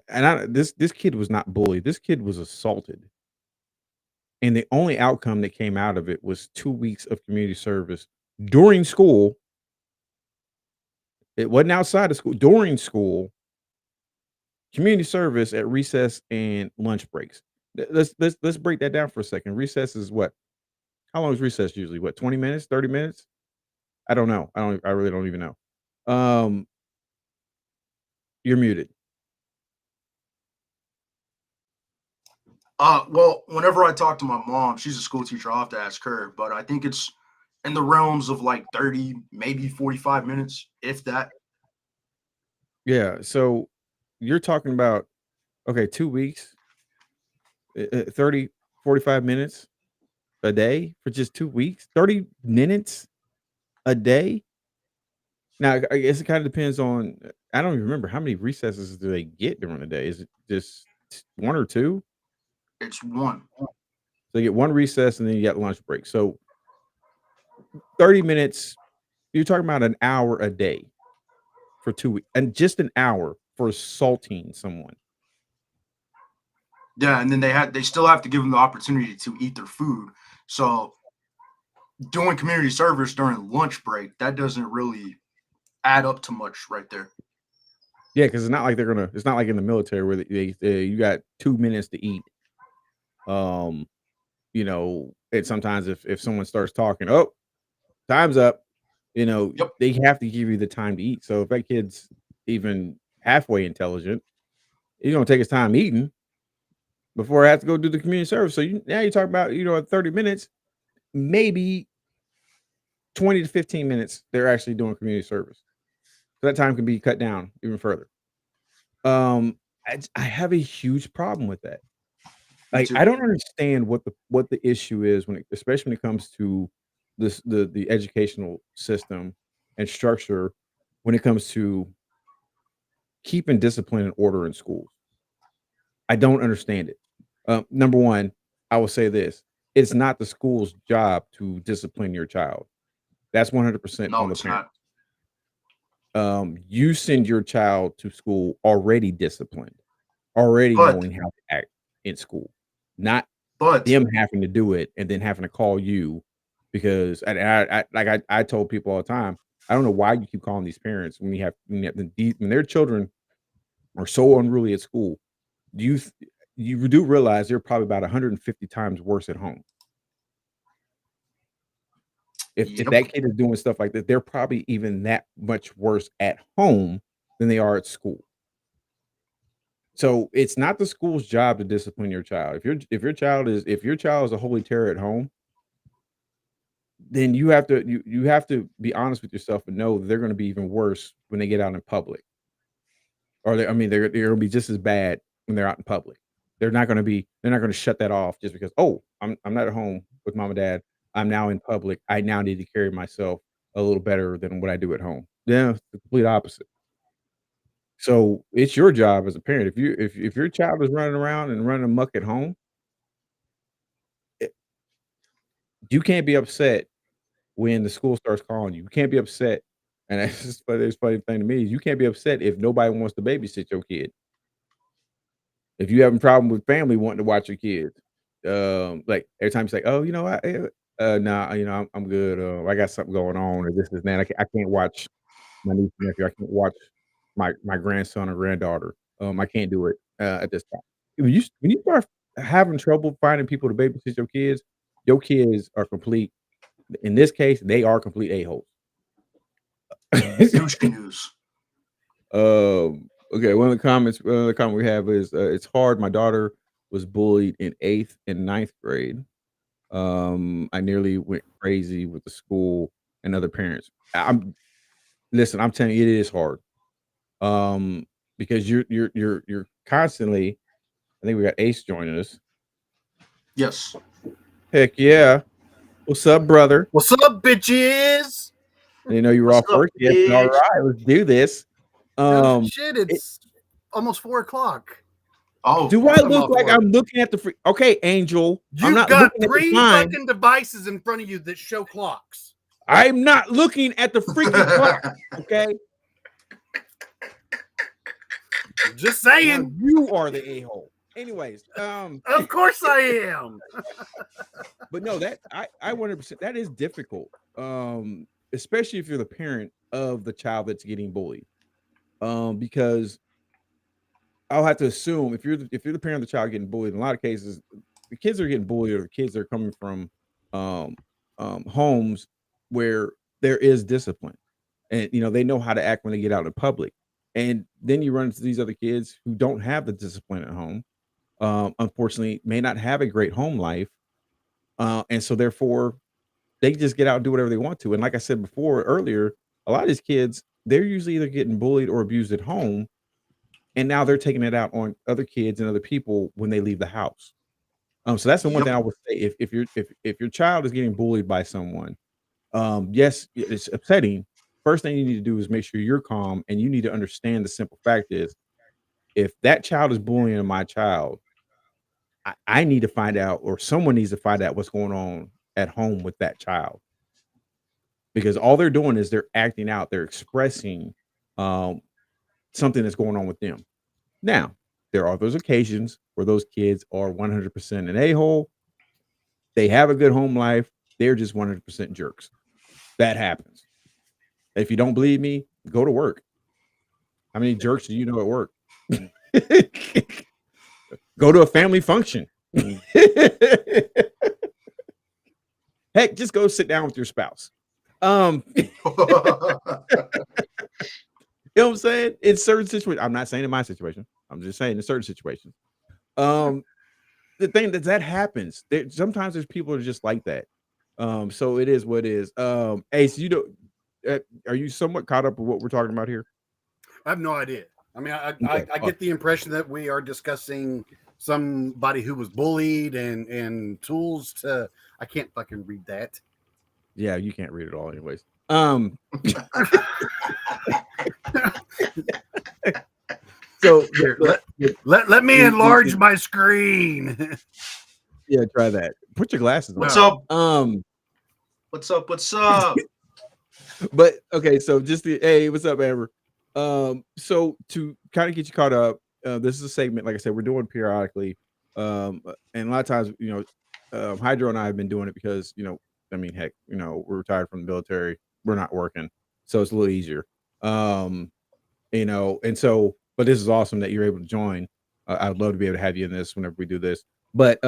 and this kid was not bullied. This kid was assaulted, and the only outcome that came out of it was 2 weeks of community service during school. It wasn't outside of school. During school, community service at recess and lunch breaks. Let's break that down for a second. Recess is what? How long is recess usually? What, 20 minutes, 30 minutes? I don't know. I really don't even know. Um, you're muted. Well, whenever I talk to my mom, she's a school teacher. I'll have to ask her, but I think it's in the realms of like 30, maybe 45 minutes, if that. Yeah. So you're talking about, okay, 2 weeks, 30, 45 minutes a day for just 2 weeks, 30 minutes a day. Now, I guess it kind of depends on, I don't even remember how many recesses do they get during the day. Is it just one or two? It's one. So you get one recess and then you get lunch break. So 30 minutes, you're talking about an hour a day for 2 weeks, and just an hour for assaulting someone. Yeah, and then they still have to give them the opportunity to eat their food. So doing community service during lunch break, that doesn't really add up to much right there. Yeah, because it's not like in the military where you got 2 minutes to eat. Um, and sometimes if someone starts talking, oh, time's up. Yep. They have to give you the time to eat. So if that kid's even halfway intelligent, he's gonna take his time eating before I have to go do the community service. So now you talk about, at 30 minutes, maybe 20 to 15 minutes, they're actually doing community service. So that time can be cut down even further. I have a huge problem with that. Me I too. don't understand what the issue is especially when it comes to the educational system and structure when it comes to keeping discipline and order in schools. I don't understand it. Number one, I will say this: it's not the school's job to discipline your child. That's 100% on No, the it's parent. not. You send your child to school already disciplined, already But knowing how to act in school, not but them having to do it and then having to call you because I told people all the time, I don't know why you keep calling these parents when their children are so unruly at school. You th- you do realize they're probably about 150 times worse at home. If yep. that kid is doing stuff like that, they're probably even that much worse at home than they are at school. So it's not the school's job to discipline your child. If your child is a holy terror at home, then you have to be honest with yourself and know that they're gonna be even worse when they get out in public. Or they're gonna be just as bad when they're out in public. They're not gonna shut that off just because, "Oh, I'm not at home with mom and dad. I'm now in public. I now need to carry myself a little better than what I do at home." Yeah, it's the complete opposite. So, it's your job as a parent. If your child is running around and running amok at home, eh, you can't be upset when the school starts calling you. You can't be upset And that's just the funny thing to me is you can't be upset if nobody wants to babysit your kid. If you having a problem with family wanting to watch your kids, like every time you say, "Oh, nah, I'm good. I got something going on, or this and that. I can't watch my niece and nephew. I can't watch my grandson or granddaughter. I can't do it at this time." When you start having trouble finding people to babysit your kids are complete. In this case, they are complete a holes. Douche canoes. Okay, one of the comment we have is, "It's hard. My daughter was bullied in 8th and ninth grade. I nearly went crazy with the school and other parents." I'm telling you, it is hard. Um, because you're constantly I think we got Ace joining us. Yes. Heck yeah. What's up, brother? What's up, bitches? I didn't know you were What's off up, work yet. All bitch? right, let's do this. Oh, Um, shit, it it's almost 4:00. Oh, Do I I'm look off like work. I'm looking at the free okay, Angel, I'm You've not got looking at the 3 time. fucking devices in front of you that show clocks. I'm not looking at the freaking clock, okay? Just Now saying. you are the a-hole. Anyways, Of course I am. but no, that I 100% that is difficult, especially if you're the parent of the child that's getting bullied, because I'll have to assume if you're the parent of the child getting bullied, in a lot of cases, the kids are getting bullied or the kids are coming from um, homes where there is discipline, and they know how to act when they get out in public. And then you run into these other kids who don't have the discipline at home. Unfortunately, may not have a great home life, and so therefore they just get out and do whatever they want to. And like I said before earlier, a lot of these kids they're usually either getting bullied or abused at home and now they're taking it out on other kids and other people when they leave the house. So that's the one yep. thing I would say. If your child is getting bullied by someone, yes, it's upsetting. First thing you need to do is make sure you're calm and you need to understand the simple fact is if that child is bullying my child, I need to find out or someone needs to find out what's going on at home with that child. Because all they're doing is they're acting out, they're expressing um, something that's going on with them. Now, there are those occasions where those kids are 100% an a-hole. They have a good home life. They're just 100% jerks. That happens. If you don't believe me, go to work. How many jerks do you know at work? Go to a family function. Heck, just go sit down with your spouse. You know what I'm saying? In certain situations, I'm not saying in my situation. I'm just saying in certain situations. The thing that happens, sometimes there's people that are just like that. So it is what it is. Ace, are you somewhat caught up with what we're talking about here? I have no idea. I mean, I Okay. get the impression that we are discussing somebody who was bullied and tools to. I can't fucking read that. Yeah, you can't read it all, anyways. So Here, let me enlarge my screen. Yeah, try that. Put your glasses on. What's up? What's up? But okay, so hey, what's up, Amber? So to kind of get you caught up, this is a segment, like I said, we're doing periodically. And a lot of times, Hydro and I have been doing it because, I mean, heck, we're retired from the military, we're not working, so it's a little easier. And so, but this is awesome that you're able to join. I'd love to be able to have you in this whenever we do this. But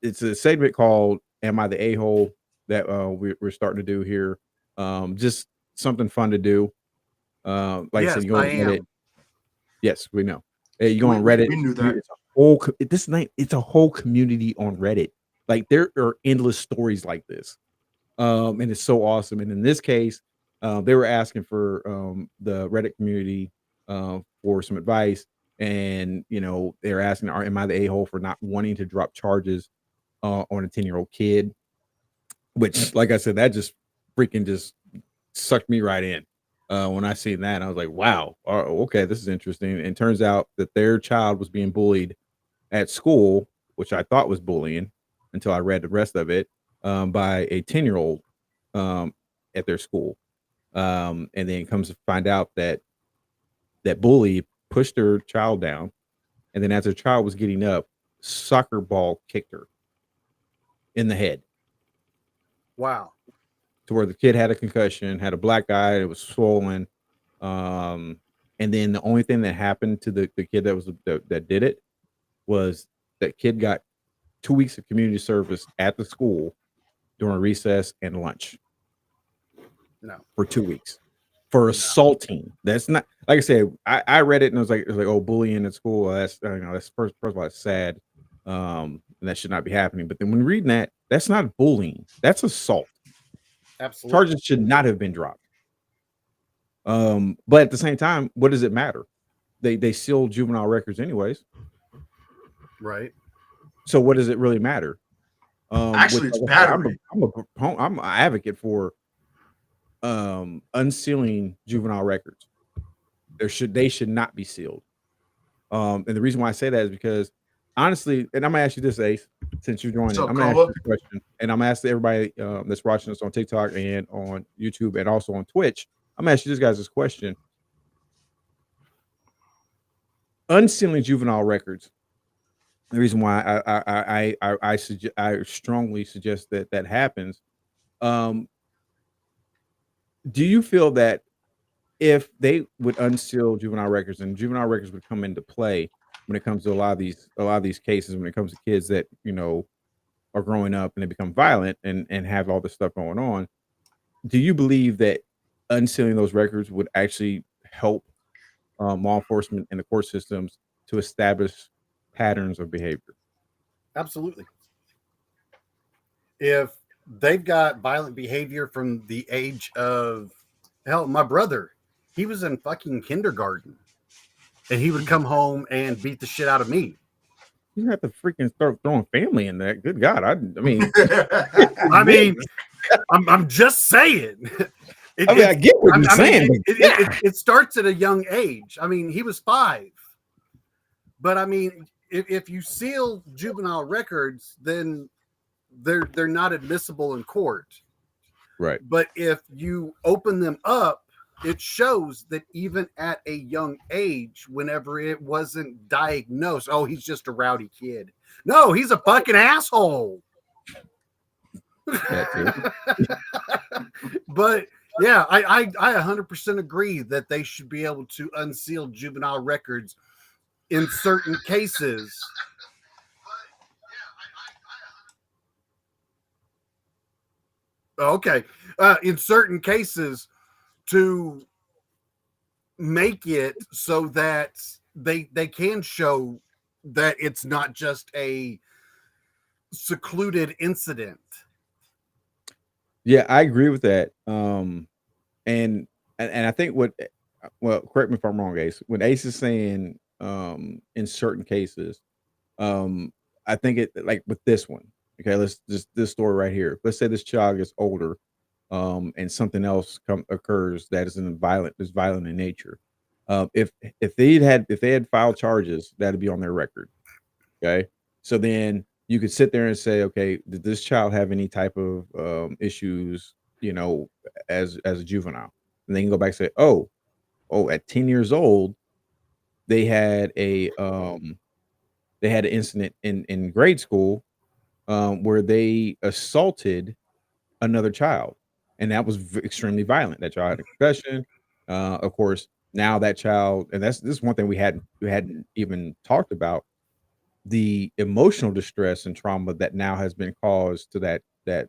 it's a segment called "Am I the A-hole?" that we're starting to do here. Just something fun to do. Like I said, you go on Reddit. Yes, we know. You go on Reddit. We knew that. It's a whole community on Reddit. Like there are endless stories like this, and it's so awesome. And in this case, they were asking for the Reddit community for some advice, and they're asking, "Am I the a-hole for not wanting to drop charges on a 10-year-old kid?" Which, like I said, that just freaking just sucked me right in. When I seen that, I was like, "Wow, okay, this is interesting." And it turns out that their child was being bullied at school, which I thought was bullying until I read the rest of it, by a 10-year-old at their school. and then comes to find out that that bully pushed her child down, and then as her child was getting up, soccer ball kicked her in the head Wow. to where the kid had a concussion, had a black eye, it was swollen. And then the only thing that happened to the kid that did it was that kid got 2 weeks of community service at the school during recess and lunch No. for 2 weeks for assaulting. That's not, like I said, I read it and it was like, oh, bullying at school. That's that's first of all, it's sad. And that should not be happening. But then when reading that, that's not bullying. That's assault. Absolutely. Charges should not have been dropped. But at the same time, what does it matter? They seal juvenile records anyways. Right. So what does it really matter? Actually, it's battery. I'm an advocate for unsealing juvenile records. They should not be sealed. And the reason why I say that is because honestly, and I'm gonna ask you this, Ace, since you're joining, I'm gonna ask you this question, and I'm gonna ask everybody that's watching us on TikTok and on YouTube and also on Twitch. I'm gonna ask you this guys this question. Unsealing juvenile records. The reason why I strongly suggest that happens. Do you feel that if they would unseal juvenile records and juvenile records would come into play when it comes to a lot of these cases, when it comes to kids that are growing up and they become violent and have all this stuff going on, do you believe that unsealing those records would actually help law enforcement and the court systems to establish patterns of behavior? Absolutely. If they've got violent behavior from the age of, hell, my brother, he was in fucking kindergarten and he would come home and beat the shit out of me. You have to freaking start throwing family in that. Good God. I mean, I'm just saying. I get what you're saying. It starts at a young age. I mean, he was 5. But I mean, if you seal juvenile records, then they're not admissible in court. Right. But if you open them up, it shows that even at a young age, whenever it wasn't diagnosed, oh, he's just a rowdy kid. No, he's a fucking asshole. But yeah, I 100% agree that they should be able to unseal juvenile records in certain cases. Okay. In certain cases to make it so that they can show that it's not just a secluded incident. Yeah, I agree with that. And I think well, correct me if I'm wrong, Ace. When Ace is saying in certain cases, I think it, like with this one. Okay, let's just this story right here. Let's say this child gets older, and something else occurs that is violent in nature. If they had filed charges, that'd be on their record. Okay, so then you could sit there and say, okay, did this child have any type of issues, as a juvenile? And they can go back and say, oh, at 10 years old, they had an incident in grade school where they assaulted another child, and that was extremely violent. That child had a concussion. Of course, now that child, and this is one thing we hadn't even talked about, the emotional distress and trauma that now has been caused to that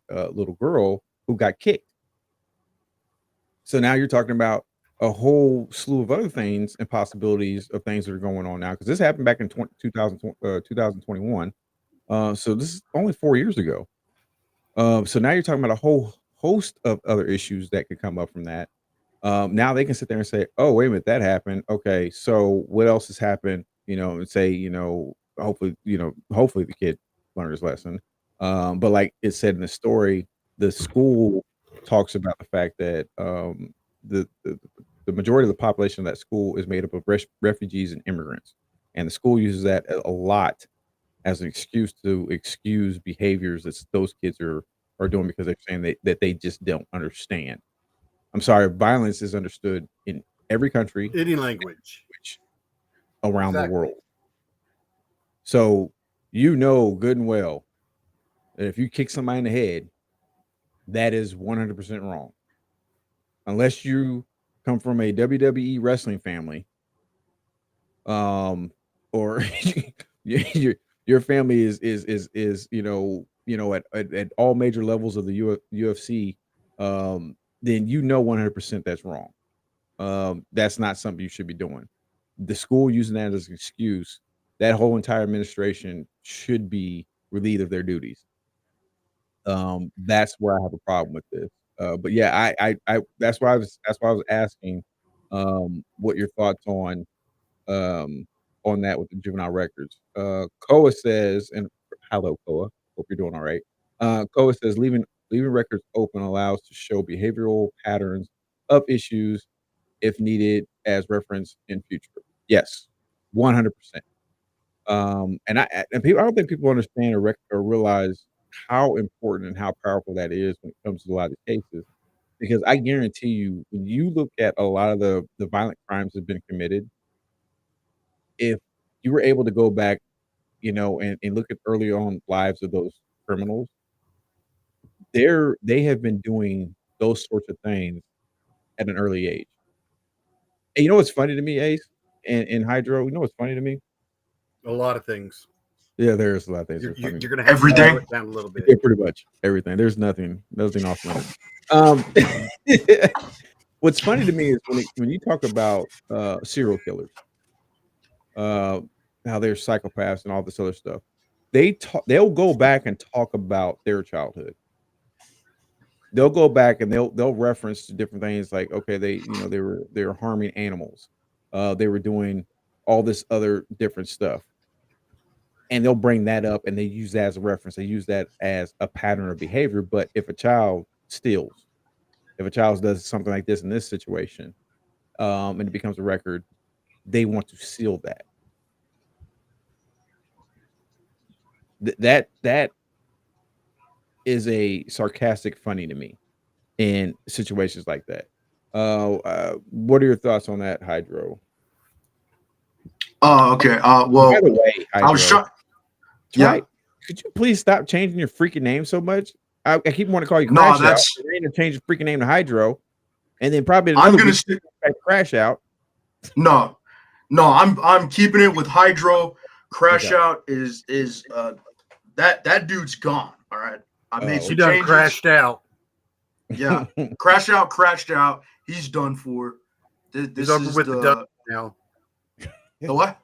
little girl who got kicked. So now you're talking about a whole slew of other things and possibilities of things that are going on now, because this happened back in 2021. So this is only 4 years ago. So now you're talking about a whole host of other issues that could come up from that. Now they can sit there and say, oh, wait a minute, that happened. Okay, so what else has happened? And say, hopefully the kid learned his lesson. But like it said in the story, the school talks about the fact that the majority of the population of that school is made up of refugees and immigrants, and the school uses that a lot as an excuse to excuse behaviors that those kids are doing because they're saying that they just don't understand. I'm sorry, violence is understood in every country, Any language. around the Exactly. world. So you know good and well that if you kick somebody in the head, that is 100% wrong. Unless you come from a WWE wrestling family, or your family is at all major levels of the UFC, then 100% that's wrong. That's not something you should be doing. The school using that as an excuse, that whole entire administration should be relieved of their duties. That's where I have a problem with this. But yeah, I that's why I was asking what your thoughts on that with the juvenile records. Koa says, and hello Koa, hope you're doing all right. Koa says leaving records open allows to show behavioral patterns of issues if needed as reference in future. Yes, 100%. And people, I don't think people understand or realize how important and how powerful that is when it comes to a lot of these cases. Because I guarantee you, when you look at a lot of the violent crimes that have been committed, if you were able to go back, and look at early on lives of those criminals, they have been doing those sorts of things at an early age. And you know what's funny to me, Ace and Hydro? You know what's funny to me? A lot of things. Yeah, there's a lot of things You're, that are funny. you're going to have Everything? to narrow it down a little bit. Yeah, pretty much everything. There's nothing off limits. What's funny to me is when you talk about serial killers, how they're psychopaths and all this other stuff. They'll go back and talk about their childhood. They'll go back and they'll reference to different things like, okay, they were harming animals. They were doing all this other different stuff. And they'll bring that up and they use that as a reference. They use that as a pattern of behavior. But if a child steals, if a child does something like this in this situation, and it becomes a record, they want to seal that. That is a sarcastic funny to me in situations like that. What are your thoughts on that, Hydro? Oh, okay. By Well, the way, I was Hydro, shocked. Yeah. could you please stop changing your freaking name so much? I keep wanting to call you No, Crash Out. that's You're going to change your freaking name to Hydro, and then probably I'm another gonna week stick. Crash Out. No, I'm keeping it with Hydro. Crash Okay. Out is that dude's gone. All right. I made Oh, He some done changes. crashed out. Yeah. Crash Out, crashed out. He's done for. This He's over is with the dummies now. the what?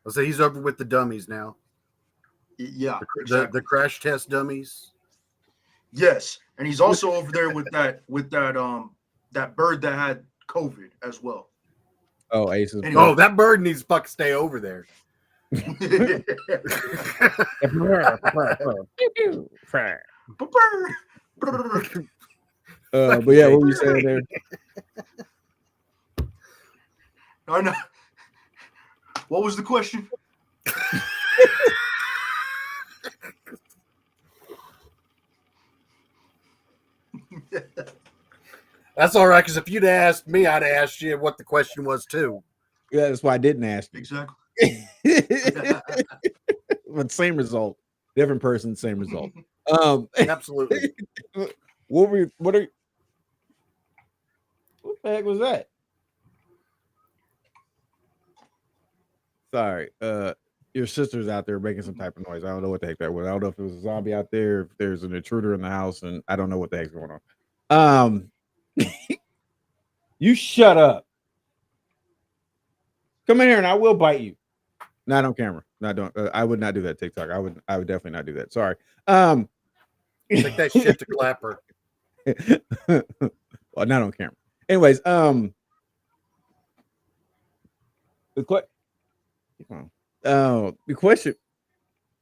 I'll say he's over with the dummies now. Yeah. The, Exactly. the crash test dummies. Yes, and he's also over there with that bird that had COVID as well. Oh, Aces. Anyway. Oh, that bird needs to fucking stay over there. But yeah, what were you saying there? I know. What was the question? That's all right, because if you'd asked me, I'd have asked you what the question was too. Yeah, that's why I didn't ask you. Exactly. But same result, different person, same result. Absolutely. What the heck was that? Sorry, your sister's out there making some type of noise. I don't know what the heck that was. I don't know if it was a zombie out there, if there's an intruder in the house, and I don't know what the heck's going on. You shut up. Come in here and I will bite you. Not on camera. Not doing. I would not do that. TikTok. I would definitely not do that. Sorry. Take that shit to Clapper. Well, not on camera. Anyways, the question.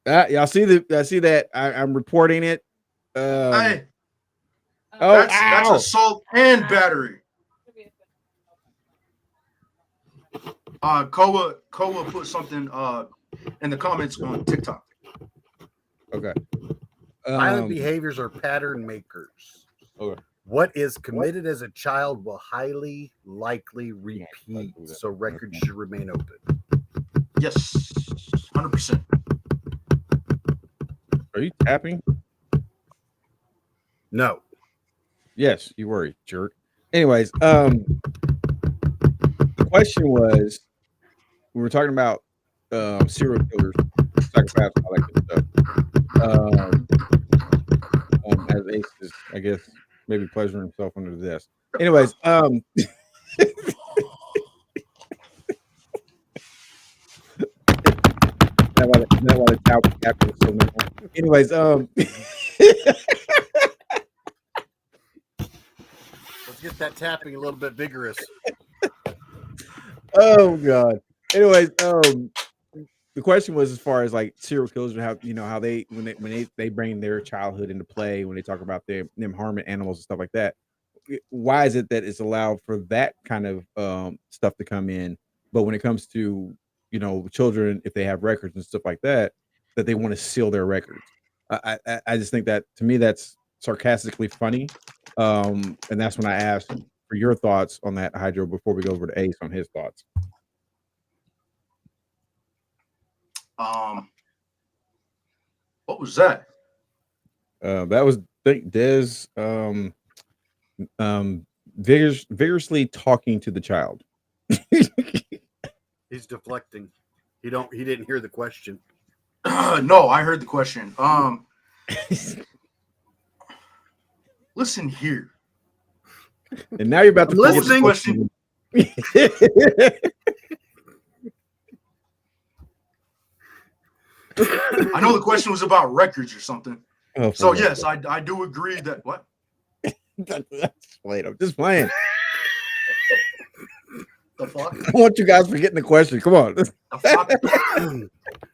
Y'all see I see that I'm reporting it. Hey, Oh, that's assault and battery. Koa put something in the comments on TikTok. Okay. Violent behaviors are pattern makers. Okay. What is committed as a child will highly likely repeat, so records should remain open. Yes, 100%. Are you tapping? No. Yes, you were, you jerk. Anyways, the question was, we were talking about serial killers, psychopaths, all that good stuff. As Ace is, I guess, maybe pleasuring himself under this. Anyways, that why the tapping is so minimal. Anyways, Let's get that tapping a little bit vigorous. oh god. Anyways, the question was as far as like serial killers and how how they when they bring their childhood into play when they talk about them harming animals and stuff like that. Why is it that it's allowed for that kind of stuff to come in, but when it comes to children, if they have records and stuff like that, that they want to seal their records? I just think that, to me, that's sarcastically funny, and that's when I asked for your thoughts on that, Hydro, before we go over to Ace on his thoughts. What was that? That was, I think, Dez vigorously talking to the child. He's deflecting. He didn't hear the question. No, I heard the question. Listen here. And now you're about to listening. Question. I know the question was about records or something. Oh, so yes, I do agree that what? Wait, I'm just playing. The fuck? I want you guys forgetting the question. Come on. The fuck?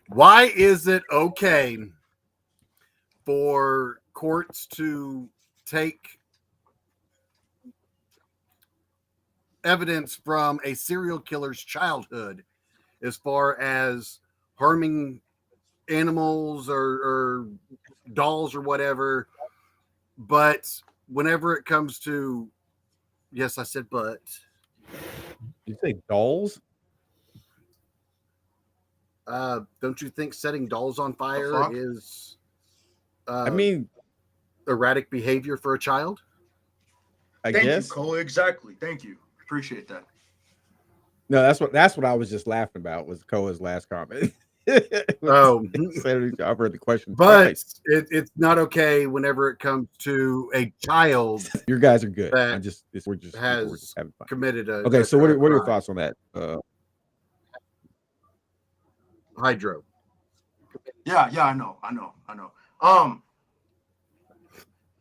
Why is it okay for courts to take evidence from a serial killer's childhood as far as harming animals or dolls or whatever, but whenever it comes to, yes, I said but. Did you say dolls? Don't you think setting dolls on fire is I mean, erratic behavior for a child? I Thank guess. you, Cole. Exactly. Thank you. Appreciate that. No, that's what I was just laughing about, was Koa's last comment. Oh, I've heard the question. But it's not okay whenever it comes to a child. Your guys are good. We're just having fun. Committed a okay. So what are your thoughts on that? Hydro. Yeah, I know. I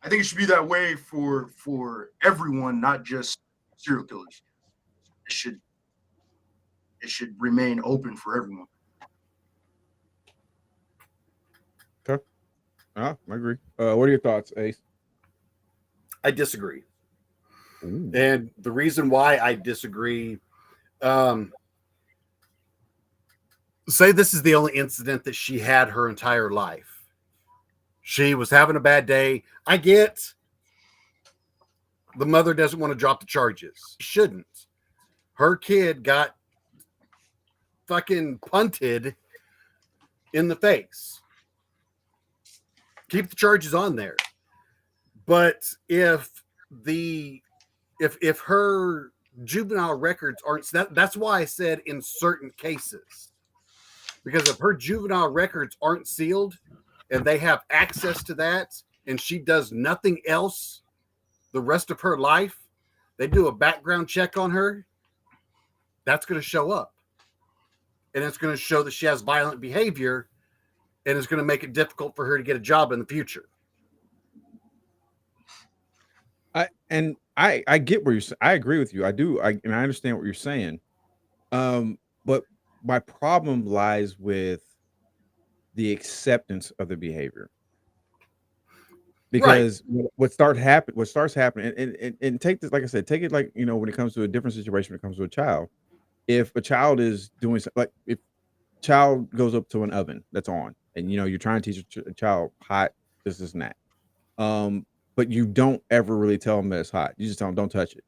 think it should be that way for everyone, not just serial killers. It should remain open for everyone. Okay. I agree. What are your thoughts, Ace? I disagree. Ooh. And the reason why I disagree, say this is the only incident that she had her entire life. She was having a bad day. I get the mother doesn't want to drop the charges. She shouldn't. Her kid got fucking punted in the face. Keep the charges on there. But if her juvenile records aren't, that's why I said in certain cases, because if her juvenile records aren't sealed and they have access to that and she does nothing else the rest of her life, they do a background check on her, that's going to show up. And it's going to show that she has violent behavior, and it's going to make it difficult for her to get a job in the future. I get where I agree with you. I do. I understand what you're saying. But my problem lies with the acceptance of the behavior. Because what starts happening, and take this, like I said, take it like, when it comes to a different situation, when it comes to a child. If a child is doing, like, if a child goes up to an oven that's on, and you're trying to teach a child hot, this and that. but you don't ever really tell them that it's hot. You just tell them, don't touch it.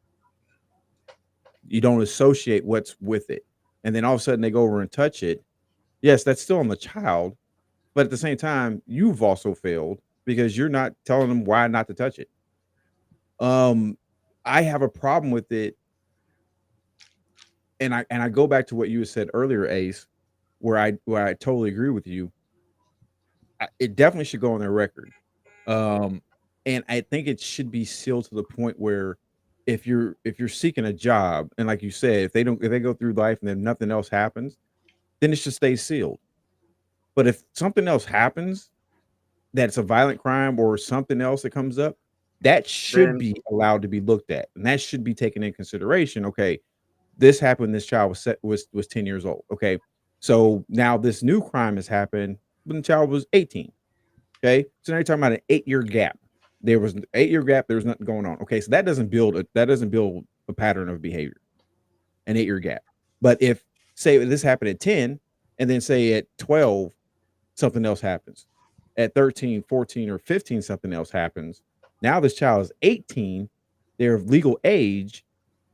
You don't associate what's with it. And then all of a sudden they go over and touch it. Yes, that's still on the child, but at the same time, you've also failed because you're not telling them why not to touch it. I have a problem with it, and I go back to what you said earlier, Ace, where I totally agree with you. It definitely should go on their record. Um, and I think it should be sealed to the point where if you're seeking a job, and like you said, if they go through life and then nothing else happens, then it should stay sealed. But if something else happens, that's a violent crime or something else that comes up, that should Then be allowed to be looked at, and that should be taken in consideration. Okay, this happened. This child was 10 years old. Okay, so now this new crime has happened when the child was 18. Okay, so now you're talking about an 8-year gap. There was an 8-year gap. There was nothing going on. Okay, so that doesn't build a pattern of behavior. An 8-year gap. But if say this happened at 10, and then say at 12 something else happens, at 13, 14, or 15 something else happens. Now this child is 18. They're of legal age,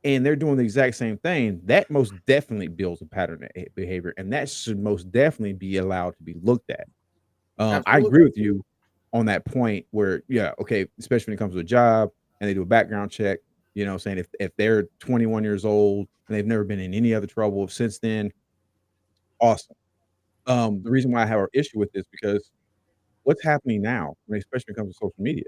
and they're doing the exact same thing. That most definitely builds a pattern of behavior, and that should most definitely be allowed to be looked at. I absolutely. agree with you on that point where, yeah, okay, especially when it comes to a job and they do a background check, saying if they're 21 years old and they've never been in any other trouble since then, awesome. The reason why I have an issue with this because what's happening now, especially when it comes to social media,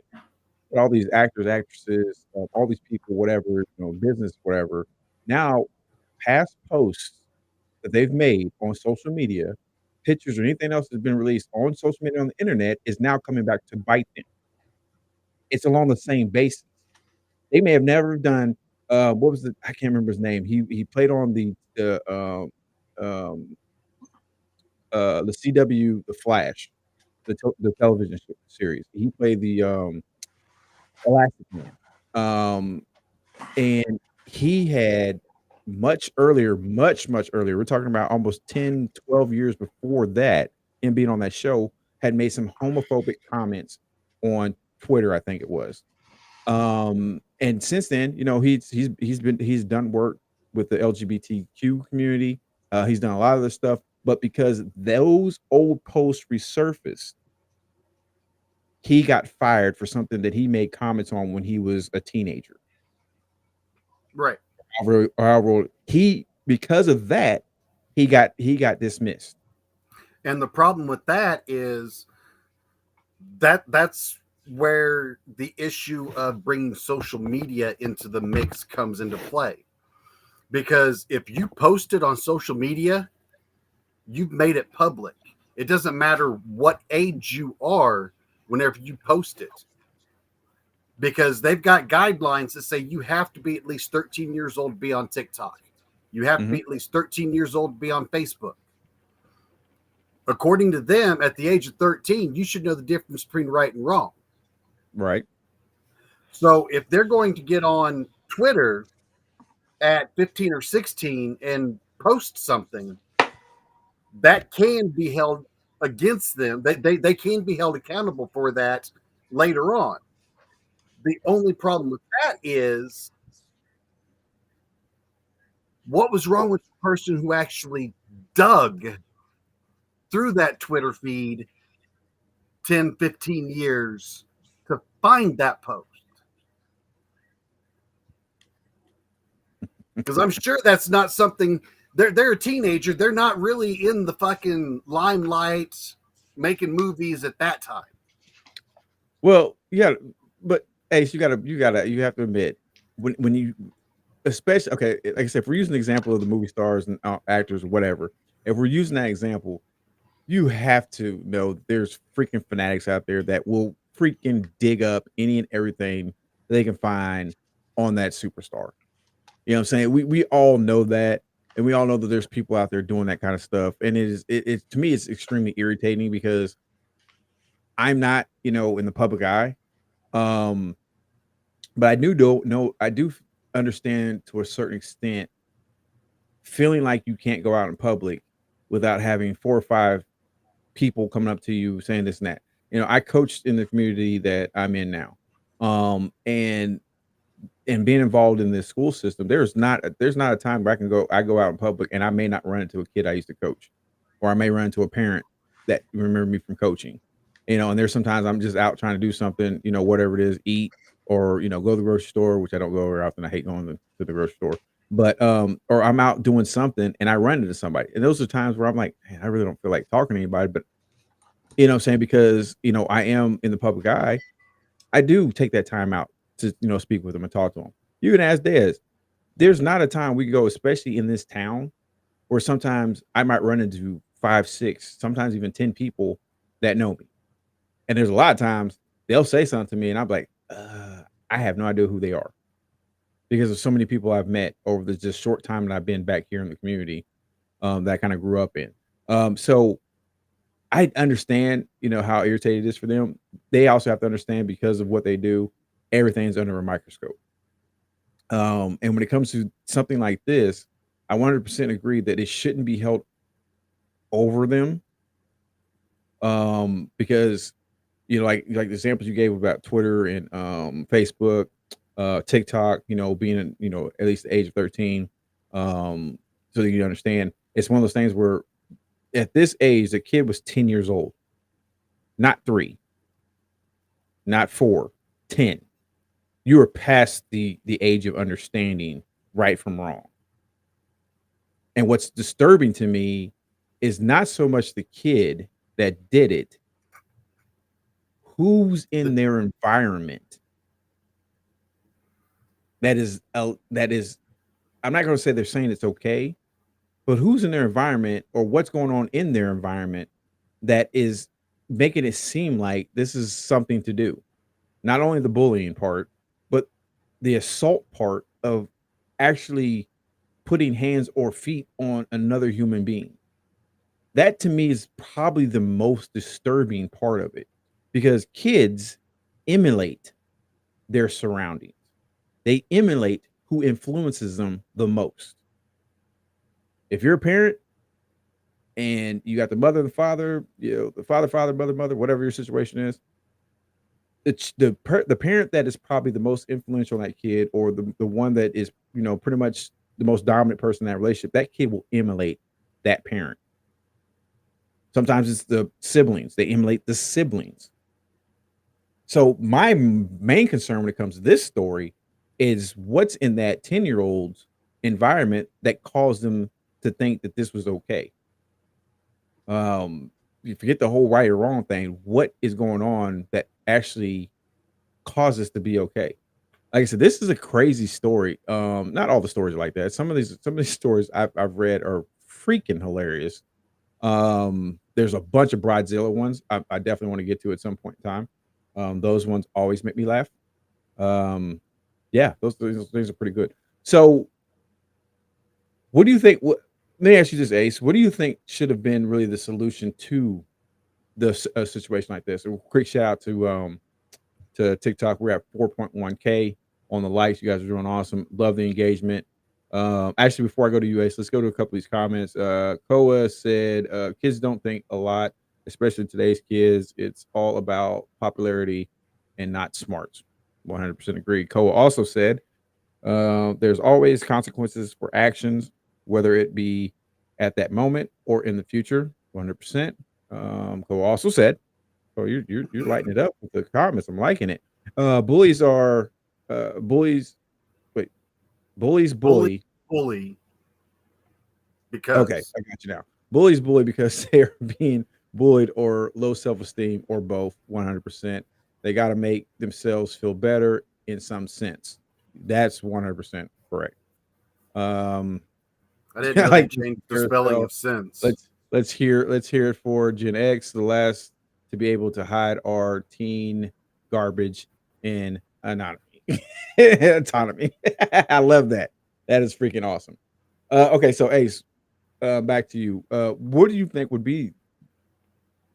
with all these actors, actresses, all these people, whatever, business, whatever. Now, past posts that they've made on social media, pictures or anything else that's been released on social media on the internet is now coming back to bite them. It's along the same basis. They may have never done what was I can't remember his name. He played on um, the CW The Flash, the television series. He played the Elastic Man. And he had much earlier, we're talking about almost 10, 12 years before that, him being on that show, had made some homophobic comments on Twitter, I think it was. And since then, he's done work with the LGBTQ community. He's done a lot of this stuff, but because those old posts resurfaced, he got fired for something that he made comments on when he was a teenager. Right. However, because of that, he got dismissed. And the problem with that is that's where the issue of bringing social media into the mix comes into play. Because if you post it on social media, you've made it public. It doesn't matter what age you are whenever you post it. Because they've got guidelines that say you have to be at least 13 years old to be on TikTok. You have to be at least 13 years old to be on Facebook. According to them, at the age of 13, you should know the difference between right and wrong. Right. So if they're going to get on Twitter at 15 or 16 and post something, that can be held against them. They can be held accountable for that later on. The only problem with that is what was wrong with the person who actually dug through that Twitter feed 10, 15 years to find that post? Because I'm sure that's not something they're a teenager. They're not really in the fucking limelight making movies at that time. Well, yeah, but Ace, you have to admit when you especially okay, like I said, if we're using an example of the movie stars and actors or whatever, if we're using that example, you have to know there's freaking fanatics out there that will freaking dig up any and everything they can find on that superstar. You know what I'm saying? We all know that, and we all know that there's people out there doing that kind of stuff. And it to me it's extremely irritating because I'm not, in the public eye. Um, but I do understand to a certain extent feeling like you can't go out in public without having 4 or 5 people coming up to you saying this and that. I coached in the community that I'm in now. And being involved in this school system, there's not a time where I go out in public and I may not run into a kid I used to coach, or I may run into a parent that remember me from coaching. And there's sometimes I'm just out trying to do something, whatever it is, eat, or go to the grocery store, which I don't go very often. I hate going to the grocery store. But or I'm out doing something and I run into somebody. And those are times where I'm like, man, I really don't feel like talking to anybody. But what I'm saying, because I am in the public eye, I do take that time out to, speak with them and talk to them. You can ask Dez. There's not a time we go, especially in this town, where sometimes I might run into 5, 6, sometimes even 10 people that know me. And there's a lot of times they'll say something to me and I'm like, I have no idea who they are, because of so many people I've met over the just short time that I've been back here in the community, that I kind of grew up in. So I understand, how irritated it is for them. They also have to understand, because of what they do, everything's under a microscope. And when it comes to something like this, I 100% agree that it shouldn't be held over them. Because like the examples you gave about Twitter and Facebook, TikTok, being at least the age of 13, so that you understand, it's one of those things where at this age the kid was 10 years old, not 3, not 4, 10. You are past the age of understanding right from wrong. And what's disturbing to me is not so much the kid that did it, who's in their environment that is I'm not going to say they're saying it's okay, but who's in their environment, or what's going on in their environment, that is making it seem like this is something to do. Not only the bullying part, but the assault part of actually putting hands or feet on another human being. That to me is probably the most disturbing part of it, because kids emulate their surroundings. They emulate who influences them the most. If you're a parent and you got the mother, the father, the father, mother, whatever your situation is, it's the parent that is probably the most influential on that kid, or the one that is, pretty much the most dominant person in that relationship. That kid will emulate that parent. Sometimes it's the siblings. They emulate the siblings. So my main concern when it comes to this story is what's in that 10-year-old's environment that caused them to think that this was okay. You forget the whole right or wrong thing. What is going on that actually causes to be okay? Like I said, this is a crazy story. Not all the stories are like that. Some of these stories I've read are freaking hilarious. There's a bunch of Bridezilla ones I definitely want to get to at some point in time. Those ones always make me laugh. Yeah, those things are pretty good. So, what do you think? Let me ask you this, Ace. What do you think should have been really the solution to a situation like this? A quick shout out to TikTok. We're at 4.1K on the likes. You guys are doing awesome. Love the engagement. Actually, before I go to you, Ace, let's go to a couple of these comments. Koa said, kids don't think a lot, especially today's kids. It's all about popularity and not smarts. 100% agree. Koa also said, there's always consequences for actions, whether it be at that moment or in the future. 100%. Koa also said, "Oh, you're lighting it up with the comments. I'm liking it. Bullies are bullies. Wait, bullies bully. Bully. Okay, Because I got you now. Bullies bully because they are being bullied, or low self-esteem, or both. 100%. They got to make themselves feel better in some sense. That's 100% correct. Um, I didn't I know they like changed the spelling of sense. let's hear it for Gen X, the last to be able to hide our teen garbage in anonymity. Autonomy. I love that. That is freaking awesome. Okay, so Ace, back to you. What do you think would be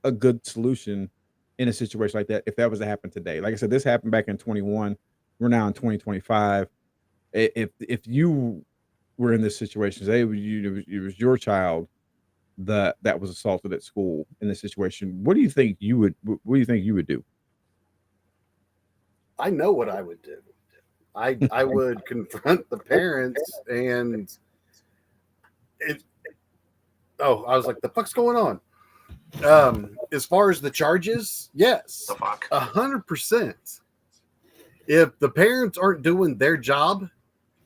a good solution in a situation like that if that was to happen today? Like I said, this happened back in 21. We're now in 2025. If you were in this situation, say it was your child that was assaulted at school in this situation, what do you think you would do? I know what I would do. I would confront the parents and it. Oh, I was like, the fuck's going on? As far as the charges, yes, The fuck? 100%. If the parents aren't doing their job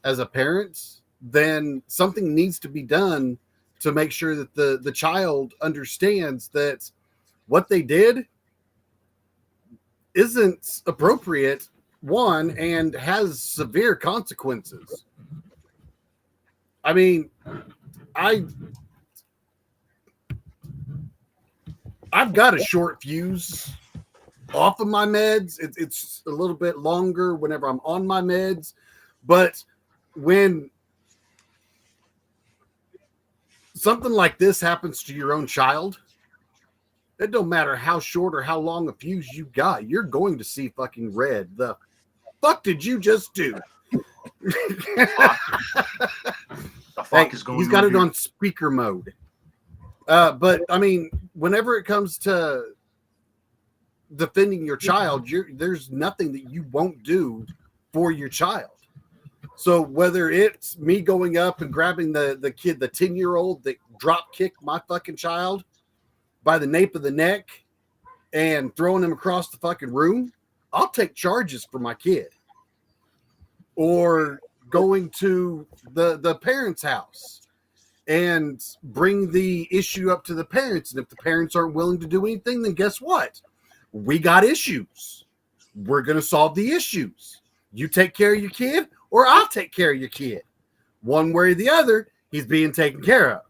as a parent, then something needs to be done to make sure that the child understands that what they did isn't appropriate, one, and has severe consequences. I mean, I've got a short fuse off of my meds. It's a little bit longer whenever I'm on my meds, but when something like this happens to your own child, it don't matter how short or how long a fuse you got, you're going to see fucking red. The fuck did you just do? The fuck is going He's got on it here? on speaker mode. But I mean, whenever it comes to defending your child, there's nothing that you won't do for your child. So whether it's me going up and grabbing the kid, the 10-year-old that drop kicked my fucking child by the nape of the neck and throwing him across the fucking room, I'll take charges for my kid. Or going to the parents' house and bring the issue up to the parents. And if the parents aren't willing to do anything, then guess what? We got issues. We're going to solve the issues. You take care of your kid, or I'll take care of your kid. One way or the other, he's being taken care of.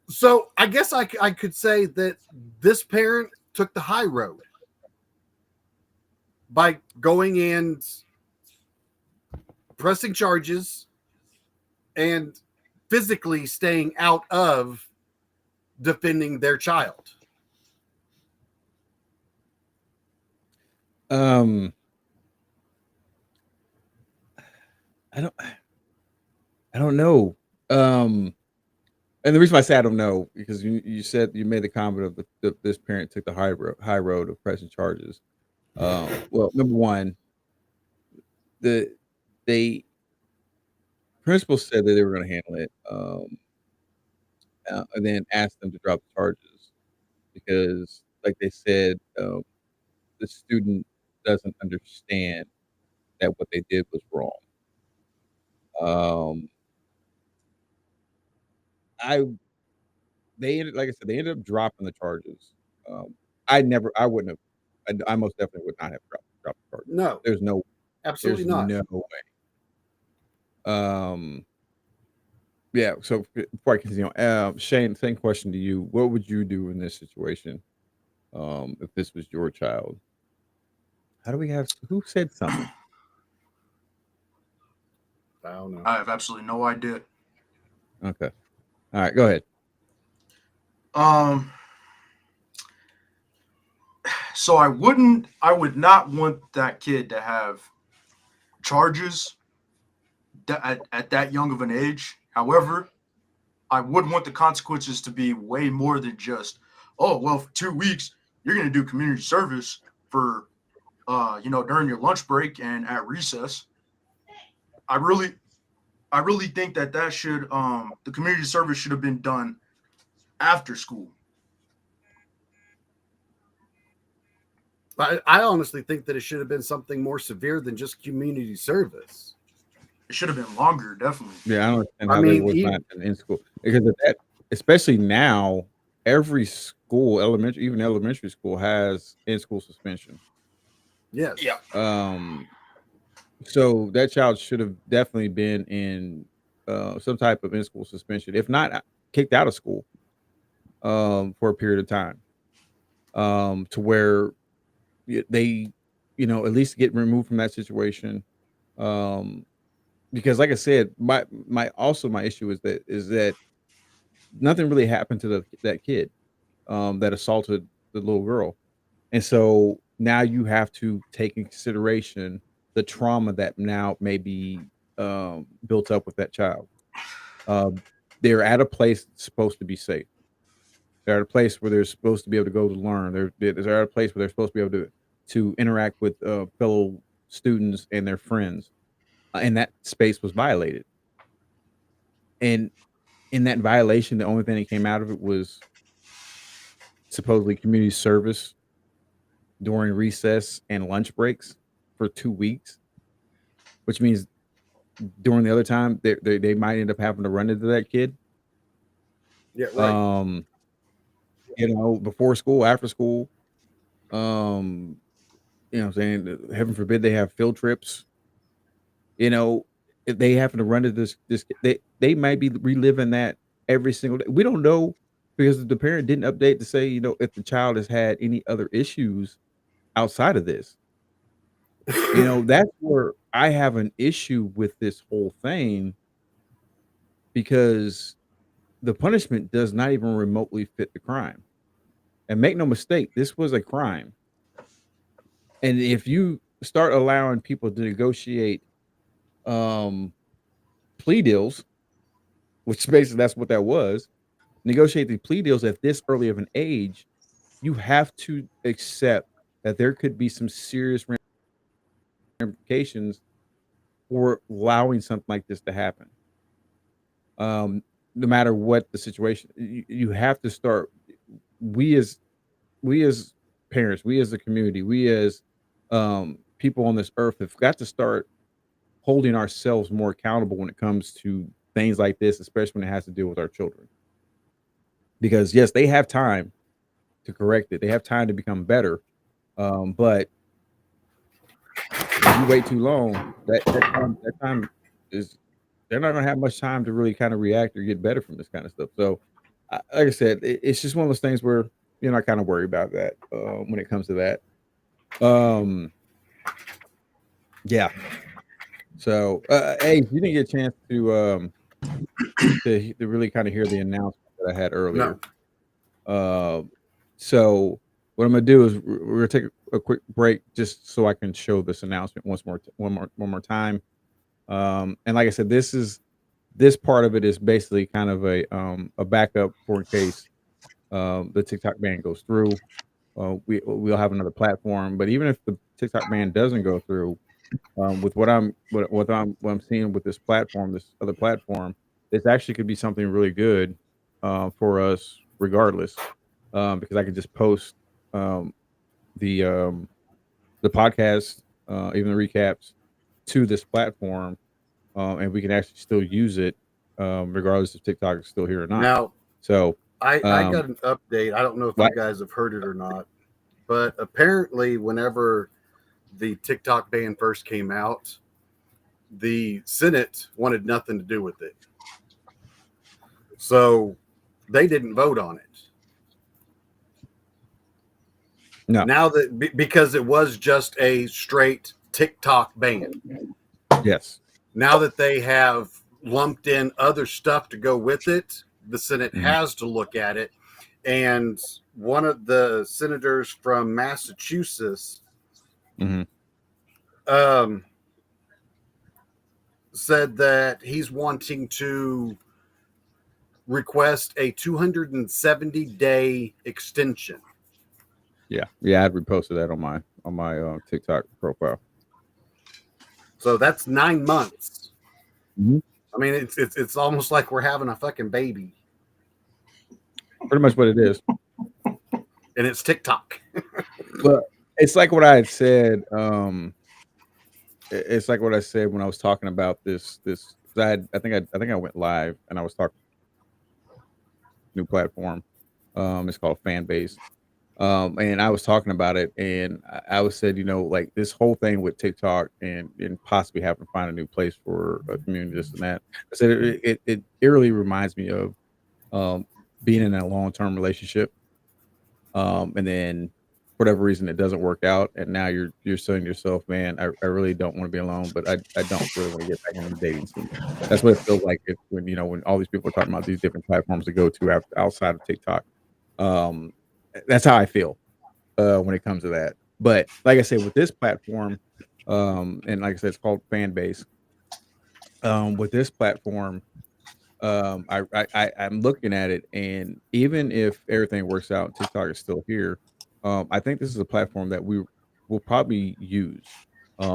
So I guess I could say that this parent took the high road by going and pressing charges and physically staying out of defending their child. I don't know. And the reason why I say I don't know, because you said you made the comment of this parent took the high road of pressing charges. Well, number one, the principal said that they were going to handle it, and then asked them to drop the charges because, like they said, the student doesn't understand that what they did was wrong. Um, I like I said, they ended up dropping the charges. I wouldn't have. I most definitely would not have dropped the charges. No, There's no absolutely There's not. no way. Yeah. So before I continue, Shane, same question to you. What would you do in this situation, if this was your child? How do we have who said something? I don't know. I have absolutely no idea. Okay. All right. Go ahead. So I would not want that kid to have charges at that young of an age. However, I would want the consequences to be way more than just, oh, well, for 2 weeks, you're going to do community service for, during your lunch break and at recess. I really think that should, the community service should have been done after school. I honestly think that it should have been something more severe than just community service. It should have been longer, definitely. Yeah, I don't understand how they was not in school because of that, especially now, every school, even elementary school, has in-school suspension. Yes. Yeah. So that child should have definitely been in some type of in-school suspension, if not kicked out of school, for a period of time, to where they, at least get removed from that situation. Because, like I said, my issue is that nothing really happened to that kid that assaulted the little girl, and so now you have to take in consideration the trauma that now may be built up with that child. They're at a place that's supposed to be safe. They're at a place where they're supposed to be able to go to learn. They're at a place where they're supposed to be able to to interact with fellow students and their friends, and that space was violated. And in that violation, the only thing that came out of it was supposedly community service during recess and lunch breaks for 2 weeks, which means during the other time they might end up having to run into that kid. Yeah, right. Before school, after school. Um, what I'm saying? Heaven forbid they have field trips. If they happen to run into this they might be reliving that every single day. We don't know because the parent didn't update to say, if the child has had any other issues outside of this. That's where I have an issue with this whole thing because the punishment does not even remotely fit the crime. And make no mistake, this was a crime. And if you start allowing people to negotiate um plea deals, which basically that's what that was, negotiate the plea deals at this early of an age, you have to accept that there could be some serious ramifications for allowing something like this to happen. No matter what the situation, you have to start. We as we as parents, we as a community, we as people on this earth have got to start holding ourselves more accountable when it comes to things like this, especially when it has to deal with our children. Because yes, they have time to correct it. They have time to become better. But if you wait too long, that time is they're not gonna have much time to really kind of react or get better from this kind of stuff. So, like I said, it's just one of those things where I kind of worry about that when it comes to that. Um, yeah. So, hey, you didn't get a chance to really kind of hear the announcement that I had earlier. So what I'm gonna do is we're gonna take a quick break just so I can show this announcement one more time. And like I said, this part of it is basically kind of a backup for in case the TikTok ban goes through. We'll have another platform, but even if the TikTok ban doesn't go through, with what I'm seeing with this platform, this other platform, this actually could be something really good for us regardless, because I could just post um, the podcast, even the recaps, to this platform, and we can actually still use it regardless if TikTok is still here or not. Now, So I got an update. I don't know if you guys have heard it or not, but apparently, whenever the TikTok ban first came out, the Senate wanted nothing to do with it. So they didn't vote on it. No. Now that because it was just a straight TikTok ban. Yes. Now that they have lumped in other stuff to go with it, the Senate has to look at it. And one of the senators from Massachusetts said that he's wanting to request a 270-day extension. Yeah, I'd reposted that on my TikTok profile. So that's 9 months. Mm-hmm. I mean, it's almost like we're having a fucking baby. Pretty much what it is. And it's TikTok. But it's like what I had said. It's like what I said when I was talking about this. I think I went live and I was talking new platform. It's called Fanbase. And I was talking about it, and I was said, like this whole thing with TikTok and possibly having to find a new place for a community, this and that. I said it really reminds me of being in a long-term relationship, and then for whatever reason it doesn't work out, and now you're saying to yourself, man, I really don't want to be alone, but I don't really want to get back into the dating scene. That's what it feels like when all these people are talking about these different platforms to go to outside of TikTok. That's how I feel when it comes to that. But like I said, with this platform, and like I said, it's called Fanbase. With this platform, I'm looking at it, and even if everything works out, TikTok is still here. I think this is a platform that will probably use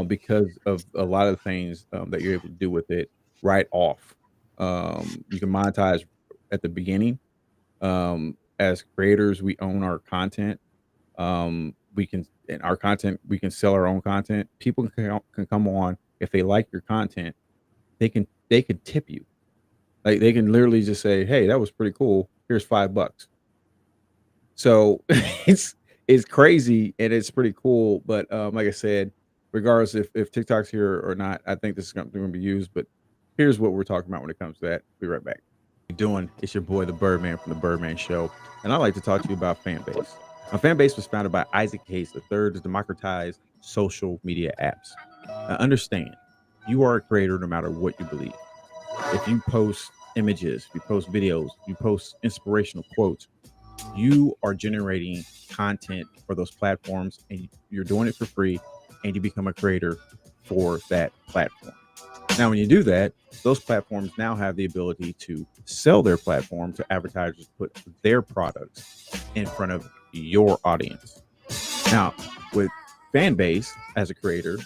because of a lot of the things that you're able to do with it right off. You can monetize at the beginning. As creators, we own our content. We can in our content, we can sell our own content. People can come on if they like your content. They can tip you. Like they can literally just say, "Hey, that was pretty cool. Here's $5." So it's crazy and it's pretty cool. But like I said, regardless if TikTok's here or not, I think this is going to be used. But here's what we're talking about when it comes to that. Be right back. How you doing? It's your boy, the Birdman from the Birdman Show, and I'd like to talk to you about Fanbase. Now, Fanbase was founded by Isaac Hayes III to democratize social media apps. Now, understand, you are a creator no matter what you believe. If you post images, if you post videos, you post inspirational quotes, you are generating content for those platforms and you're doing it for free and you become a creator for that platform. Now, when you do that, those platforms now have the ability to sell their platform to advertisers, put their products in front of your audience. Now, with Fanbase as a creator,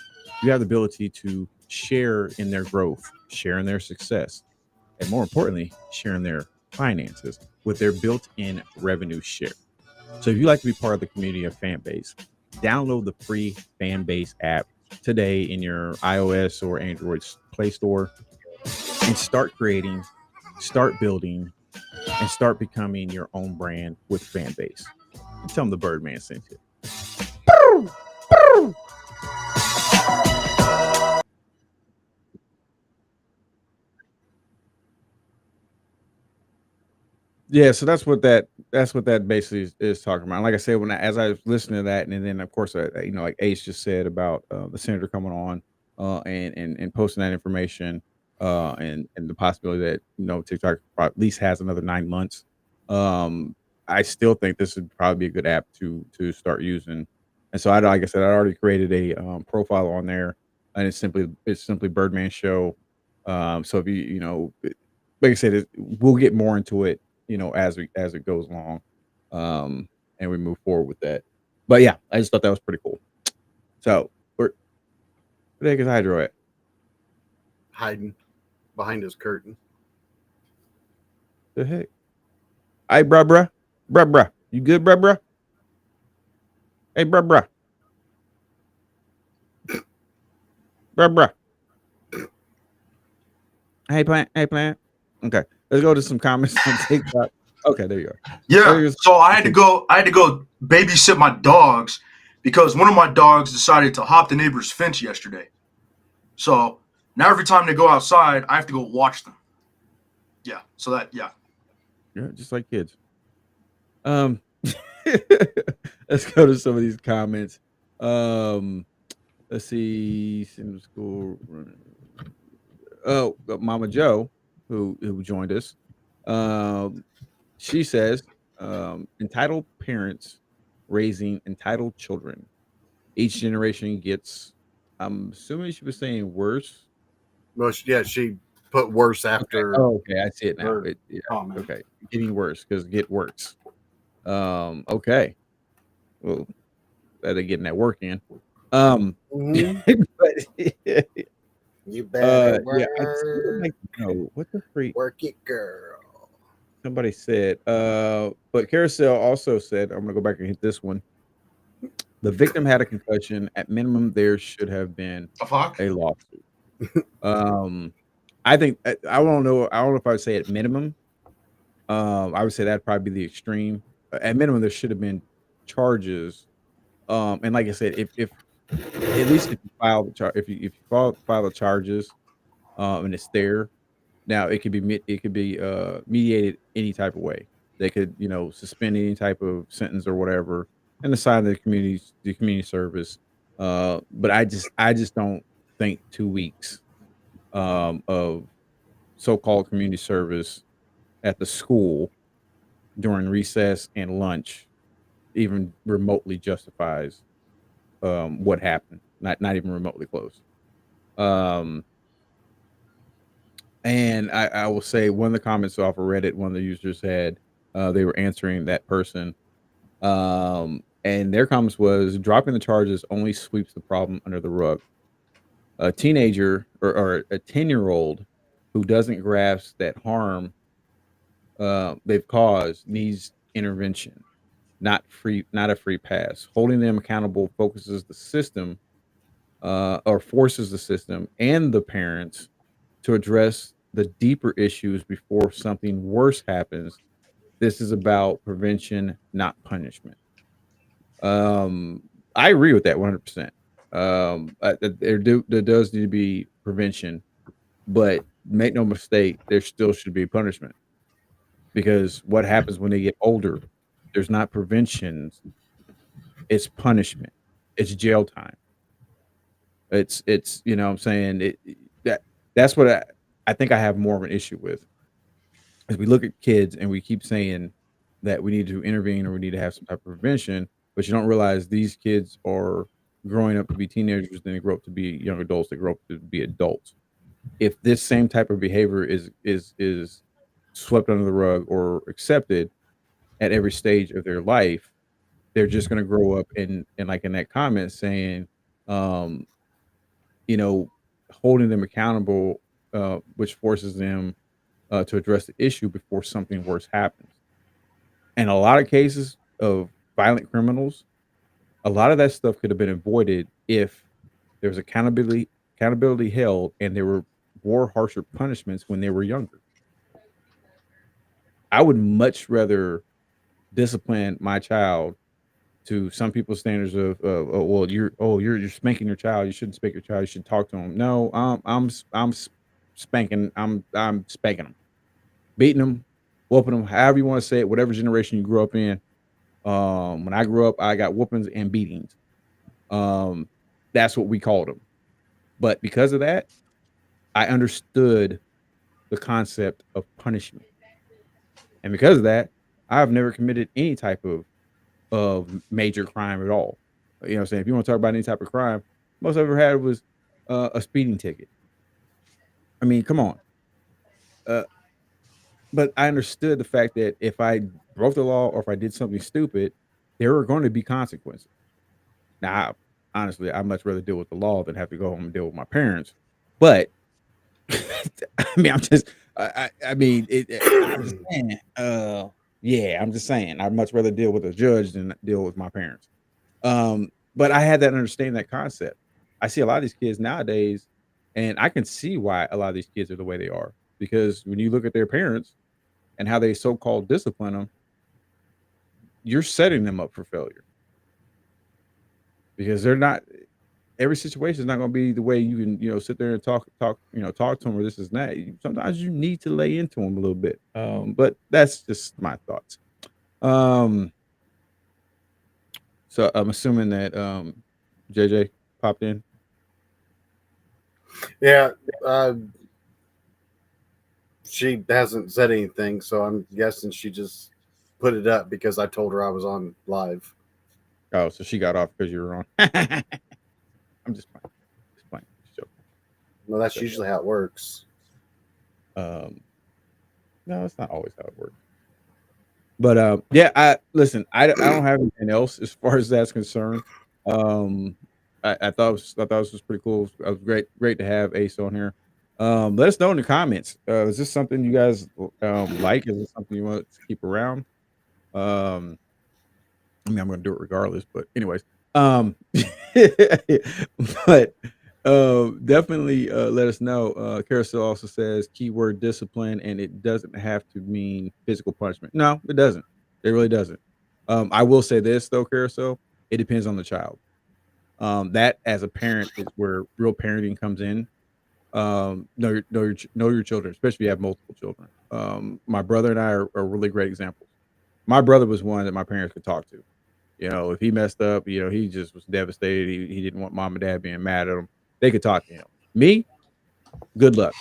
you have the ability to share in their growth, share in their success, and more importantly, share in their finances with their built-in revenue share. So if you'd like to be part of the community of Fanbase, download the free Fanbase app today in your iOS or Android Play Store and start creating, start building, and start becoming your own brand with Fanbase. And tell them the Birdman sent you. Yeah, so that's what that basically is talking about. Like I said, as I was listening to that, and then of course, like Ace just said about the senator coming on and posting that information, and the possibility that TikTok at least has another 9 months. Um, I still think this would probably be a good app to start using. And so like I said, I already created a profile on there, and it's simply Birdman Show. So if like I said, we'll get more into it as it goes along, and we move forward with that. But yeah, I just thought that was pretty cool. So where the heck is Hydro at? Hiding behind his curtain. The heck? Hey, bruh, you good, bruh? Hey, bruh. Hey, plant. Okay, let's go to some comments on TikTok. Okay, there you are. Yeah. So I had to go babysit my dogs because one of my dogs decided to hop the neighbor's fence yesterday. So now every time they go outside, I have to go watch them. Yeah. So Yeah, just like kids. Um, let's go to some of these comments. Let's see. School. Oh, Mama Joe, who joined us. She says, entitled parents raising entitled children. Each generation gets. I'm assuming she was saying worse. Well, she put worse after. Okay. Oh, okay, I see it now. her comment. Okay, getting worse because get works. Okay. Well, better getting that work in. Mhm. But You better yeah, I still like to know what the freak work it, girl. somebody said. But Carousel also said, I'm gonna go back and hit this one. The victim had a concussion. At minimum, there should have been A fuck? a lawsuit. I think I don't know. I don't know if I would say at minimum. I would say that'd probably be the extreme. At minimum, there should have been charges. And like I said, if at least if you file the file the charges, and it's there, now it could be mediated any type of way. They could suspend any type of sentence or whatever, and assign the community service. But I just don't think 2 weeks of so-called community service at the school during recess and lunch even remotely justifies what happened. Not even remotely close. Um, and I will say one of the comments off of Reddit, one of the users had they were answering that person, And their comments was dropping the charges only sweeps the problem under the rug. A teenager or a 10-year-old who doesn't grasp that harm they've caused needs intervention, not a free pass. Holding them accountable focuses the system or forces the system and the parents to address the deeper issues before something worse happens. This is about prevention, not punishment. Um, I agree with that 100%. There does need to be prevention, but make no mistake, there still should be punishment because what happens when they get older, there's not preventions, it's punishment, it's jail time. It's you know what I'm saying that that's what I think I have more of an issue with is we look at kids and we keep saying that we need to intervene or we need to have some type of prevention, but you don't realize these kids are growing up to be teenagers, then they grow up to be young adults, they grow up to be adults. If this same type of behavior is swept under the rug or accepted at every stage of their life, they're just going to grow up in like in that comment saying, um, you know, holding them accountable, which forces them to address the issue before something worse happens. And a lot of cases of violent criminals, a lot of that stuff could have been avoided if there was accountability held and there were more harsher punishments when they were younger. I would much rather discipline my child to some people's standards of well you're spanking your child, you shouldn't spank your child, you should talk to him. No, spanking, I'm spanking them, beating them, whooping them, however you want to say it, whatever generation you grew up in. When I grew up, I got whoopings and beatings. Um, that's what we called them. But because of that, I understood the concept of punishment, and because of that, I've never committed any type of major crime at all. You know what I'm saying? If you want to talk about any type of crime, most I've ever had was a speeding ticket. I mean, come on. Uh, but I understood the fact that if I broke the law or if I did something stupid, there were going to be consequences. Now, honestly, I'd much rather deal with the law than have to go home and deal with my parents. But I mean, I mean, I'm just saying, yeah, I'm just saying, I'd much rather deal with a judge than deal with my parents. But I had that understanding that concept. I see a lot of these kids nowadays, and I can see why a lot of these kids are the way they are because when you look at their parents and how they so-called discipline them, you're setting them up for failure because they're not. Every situation is not going to be the way you can, sit there and talk to them or this is that. Sometimes you need to lay into them a little bit. But that's just my thoughts. So I'm assuming that JJ popped in. Yeah, she hasn't said anything, so I'm guessing she just put it up because I told her I was on live. Oh, so she got off because you were on. I'm just playing. Just joking. No, that's usually how it works. No, it's not always how it works. But yeah, I don't have anything else as far as that's concerned. I thought this was pretty cool. It was great to have Ace on here. Let us know in the comments. Is this something you guys like? Is this something you want to keep around? I mean, I'm going to do it regardless, but anyways, but definitely let us know. Carousel also says keyword discipline, and it doesn't have to mean physical punishment. No, it doesn't. It really doesn't. I will say this though, Carousel, it depends on the child. That as a parent is where real parenting comes in. Know your children, especially if you have multiple children. My brother and I are really great examples. My brother was one that my parents could talk to. If he messed up, he just was devastated. He didn't want mom and dad being mad at him. They could talk to him. Me, good luck.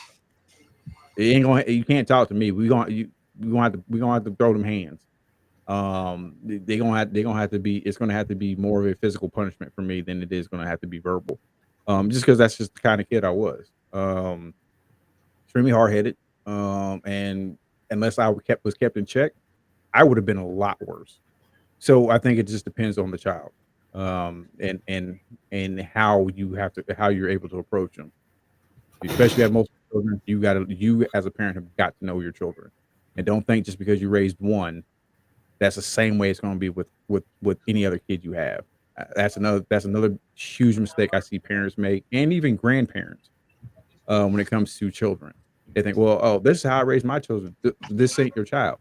You can't talk to me. We gonna have to throw them hands. They're gonna have to be. It's gonna have to be more of a physical punishment for me than it is gonna have to be verbal. Just because that's just the kind of kid I was. Extremely hard headed. And unless I was kept in check, I would have been a lot worse. So I think it just depends on the child, and how you're able to approach them. Especially if you have multiple children, you as a parent have got to know your children, and don't think just because you raised one, that's the same way it's going to be with any other kid you have. That's another huge mistake I see parents make, and even grandparents, when it comes to children. They think, well, oh, this is how I raised my children. This ain't your child.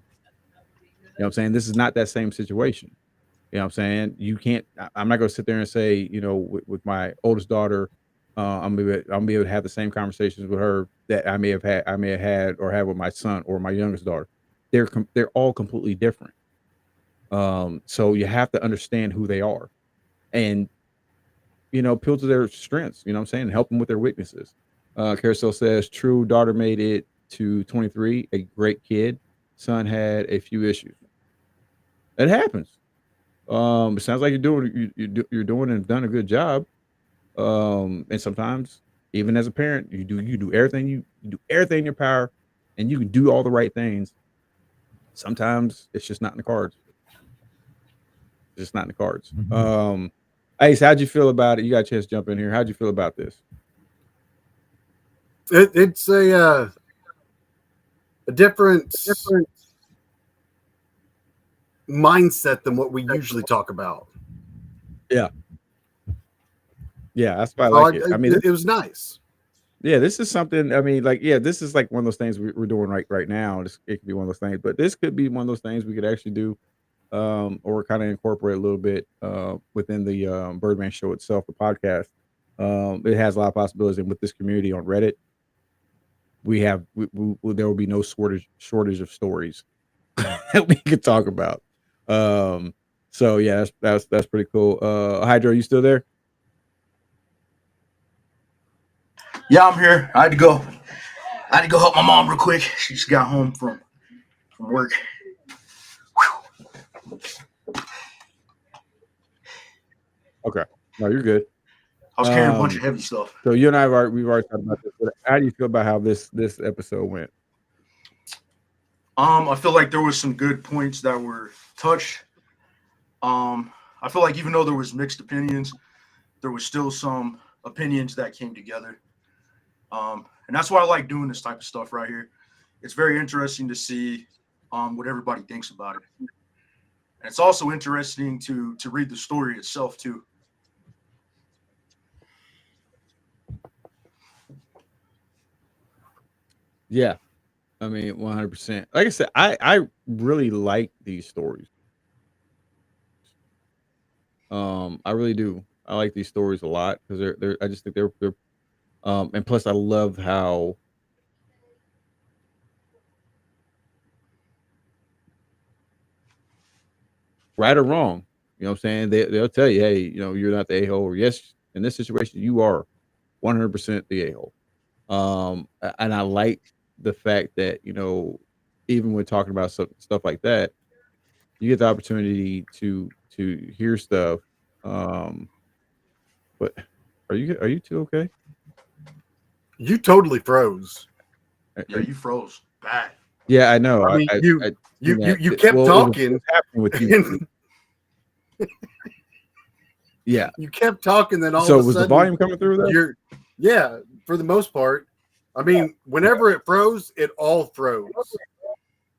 You know what I'm saying? This is not that same situation. You know what I'm saying? You can't. I'm not going to sit there and say, with my oldest daughter, I'm be able to have the same conversations with her that I may have had or have with my son or my youngest daughter. They're all completely different. So you have to understand who they are, and appeal to their strengths. You know what I'm saying? Help them with their weaknesses. Carousel says, "True, daughter made it to 23, a great kid. Son had a few issues. It happens. It sounds like you're doing and done a good job. And sometimes, even as a parent, you do everything you do everything in your power, and you can do all the right things. Sometimes it's just not in the cards. It's just not in the cards. Ace, how'd you feel about it? You got a chance to jump in here. How'd you feel about this? It's a different mindset than what we usually talk about. Yeah. Yeah, that's why I So like it. I mean, it was nice. yeah, this is something. I mean, like, yeah, this is like one of those things we're doing right now. It could be one of those things, but this could be one of those things we could actually do, or kind of incorporate a little bit within the Birdman Show itself, the podcast. It has a lot of possibilities, and with this community on Reddit, there will be no shortage of stories that we could talk about. So yeah, that's pretty cool. Hydro, you still there? Yeah, I'm here. I had to go. I had to go help my mom real quick. She just got home from work. Okay, no, you're good. I was carrying a bunch of heavy stuff. So you and we've already talked about this. But how do you feel about how this episode went? I feel like there was some good points that were touched. I feel like even though there was mixed opinions, there was still some opinions that came together. And that's why I like doing this type of stuff right here. It's very interesting to see what everybody thinks about it. And it's also interesting to read the story itself too. Yeah, I mean, 100%. Like I said, I really like these stories. I really do. I like these stories a lot because they're. I just think they're. And plus, I love how right or wrong, you know what I'm saying? They'll tell you, hey, you're not the a-hole, or yes, in this situation, you are 100% the a-hole. And I like the fact that, even when talking about stuff like that, you get the opportunity to hear stuff. But are you two okay? You totally froze. Yeah, you froze bad. Yeah, I know. I mean, you kept well, talking. what's happening with you? Yeah. You kept talking, then all So of a was sudden, the volume coming through though? Yeah, for the most part. I mean, whenever it froze, it all froze.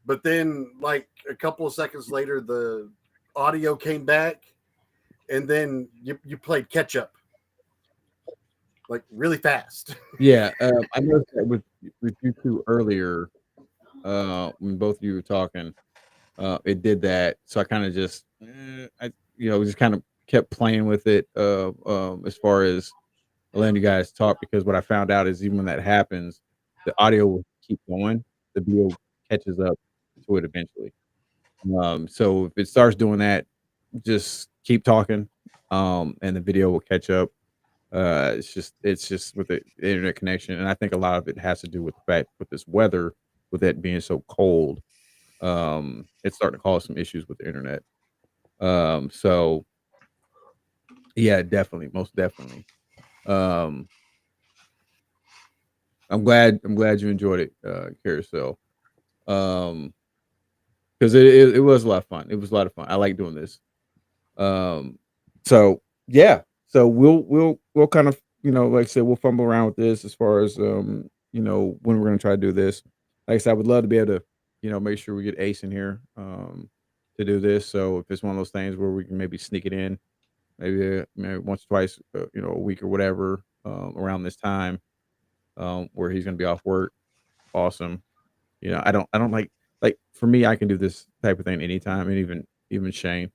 But then, like a couple of seconds later, the audio came back, and then you played catch up, like really fast. Yeah, I noticed that with you two earlier, when both of you were talking, it did that. So I kind of just, just kind of kept playing with it, as far as letting you guys talk, because what I found out is even when that happens, the audio will keep going, the video catches up to it eventually. So if it starts doing that, just keep talking, and the video will catch up. It's just with the internet connection, and I think a lot of it has to do with the fact with this weather, with it being so cold. It's starting to cause some issues with the internet. So yeah, definitely, most definitely. Um, I'm glad you enjoyed it, Carousel. Because it was a lot of fun. It was a lot of fun. I like doing this. So yeah, so we'll kind of, like I said, we'll fumble around with this as far as when we're gonna try to do this. Like I said, I would love to be able to make sure we get Ace in here to do this. So if it's one of those things where we can maybe sneak it in, maybe once or twice a week or whatever around this time where he's gonna be off work, awesome. I don't like for me, I can do this type of thing anytime, and even Shane.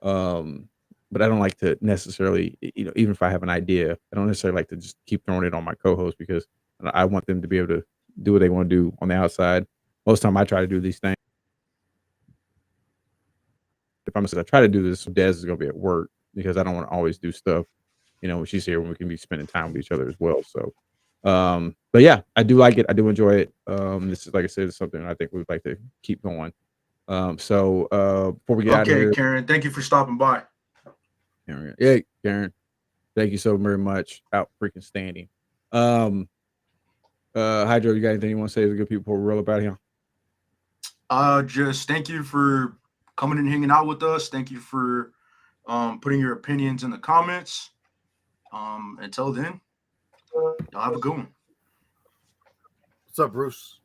Um, but I don't like to necessarily, even if I have an idea, I don't necessarily like to just keep throwing it on my co-host because I want them to be able to do what they want to do on the outside. Most of the time, I try to do these things. If I'm I try to do this, Des is going to be at work because I don't want to always do stuff. When she's here, when we can be spending time with each other as well. So, but yeah, I do like it. I do enjoy it. This is, like I said, it's something I think we'd like to keep going. Before we get out of Okay, here, Karen, thank you for stopping by. yeah, Karen, thank you so very much. Out freaking standing. Hydro, you got anything you want to say to the good people before we roll up out of here? Just thank you for coming and hanging out with us. Thank you for putting your opinions in the comments. Until then, y'all have a good one. What's up, Bruce?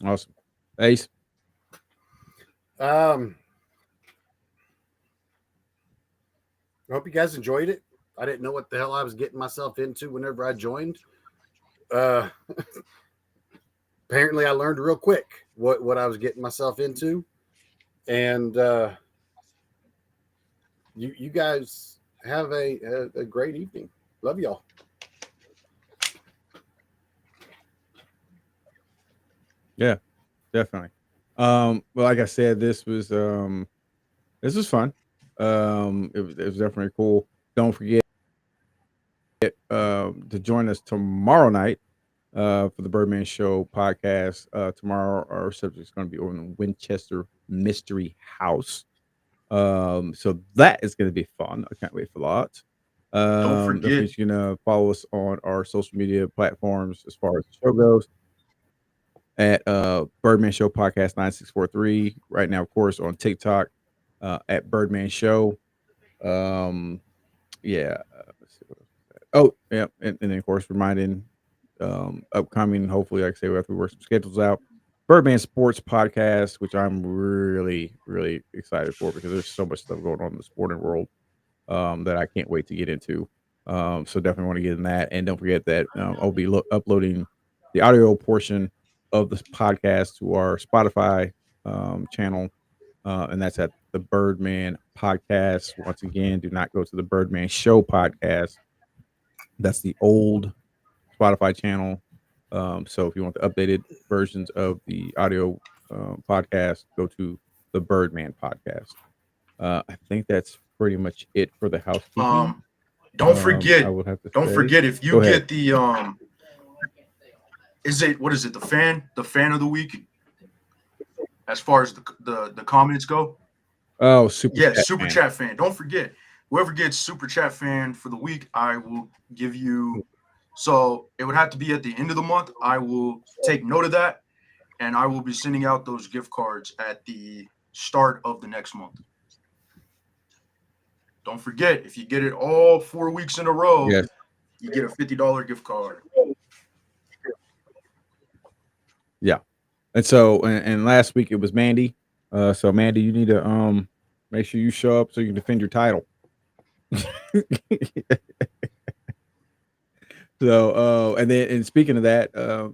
Awesome. Ace. I hope you guys enjoyed it. I didn't know what the hell I was getting myself into whenever I joined. Apparently I learned real quick what I was getting myself into. And you guys have a great evening. Love y'all. Yeah, definitely. Well, like I said, this was fun. It was definitely cool. Don't forget to join us tomorrow night for the Birdman Show podcast. Tomorrow, our subject is going to be over in the Winchester Mystery House. So that is going to be fun. I can't wait for that. Don't forget, you can follow us on our social media platforms as far as the show goes at Birdman Show Podcast 9643. Right now, of course, on TikTok at Birdman Show. Yeah. Let's see what else is that. Oh, yeah. And then, of course, reminding upcoming, hopefully, like I say, after we work some schedules out, Birdman Sports Podcast, which I'm really, really excited for because there's so much stuff going on in the sporting world that I can't wait to get into. So definitely want to get in that. And don't forget that I'll be uploading the audio portion of this podcast to our Spotify channel. And that's at the Birdman Podcast. Once again, do not go to the Birdman Show Podcast. That's the old Spotify channel. So if you want the updated versions of the audio podcast, go to the Birdman Podcast. I think that's pretty much it for the housekeeping. don't I forget, would have to don't say. forget if Go you ahead. get the what is it, the fan of the week as far as the comments go? Oh, super Yes, chat super fan. chat fan. Don't forget, whoever gets super chat fan for the week, I will give you. So it would have to be at the end of the month. I will take note of that, and I will be sending out those gift cards at the start of the next month. Don't forget, if you get it all 4 weeks in a row, Yes. you get a $50 gift card. Yeah. And so, and last week it was Mandy. So Mandy, you need to make sure you show up so you can defend your title. So, and speaking of that,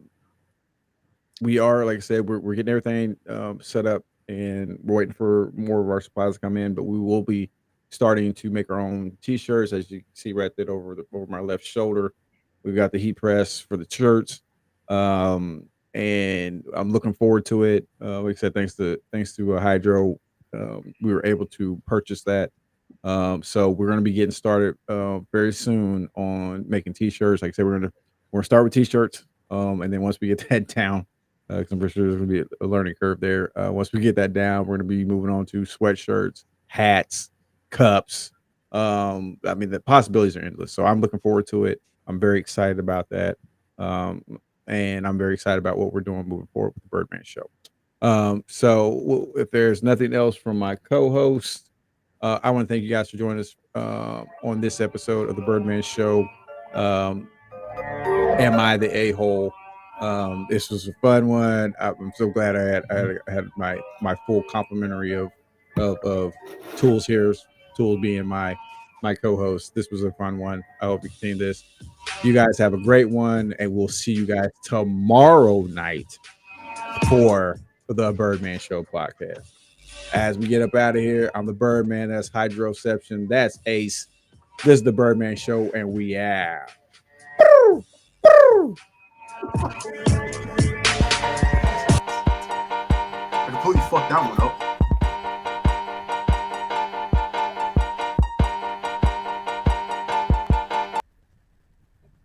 we are, like I said, we're getting everything set up, and we're waiting for more of our supplies to come in. But we will be starting to make our own T-shirts, as you can see right there over my left shoulder. We've got the heat press for the shirts, and I'm looking forward to it. Like I said, thanks to Hydro, we were able to purchase that. So we're going to be getting started very soon on making T-shirts. Like I said, we're gonna start with T-shirts, and then once we get that down, because I'm pretty sure there's going to be a learning curve there. Once we get that down, we're going to be moving on to sweatshirts, hats, cups. I mean, the possibilities are endless. So I'm looking forward to it. I'm very excited about that, and I'm very excited about what we're doing moving forward with the Birdman Show. So if there's nothing else from my co-host, I want to thank you guys for joining us on this episode of the Birdman Show. Am I the a-hole? This was a fun one. I'm so glad I had my full complimentary of Tools here. Tools being my co-host. This was a fun one. I hope you continue this. You guys have a great one, and we'll see you guys tomorrow night for the Birdman Show podcast. As we get up out of here, I'm the Birdman. That's Hydroception. That's Ace. This is the Birdman Show, and we out. I completely fucked that one up.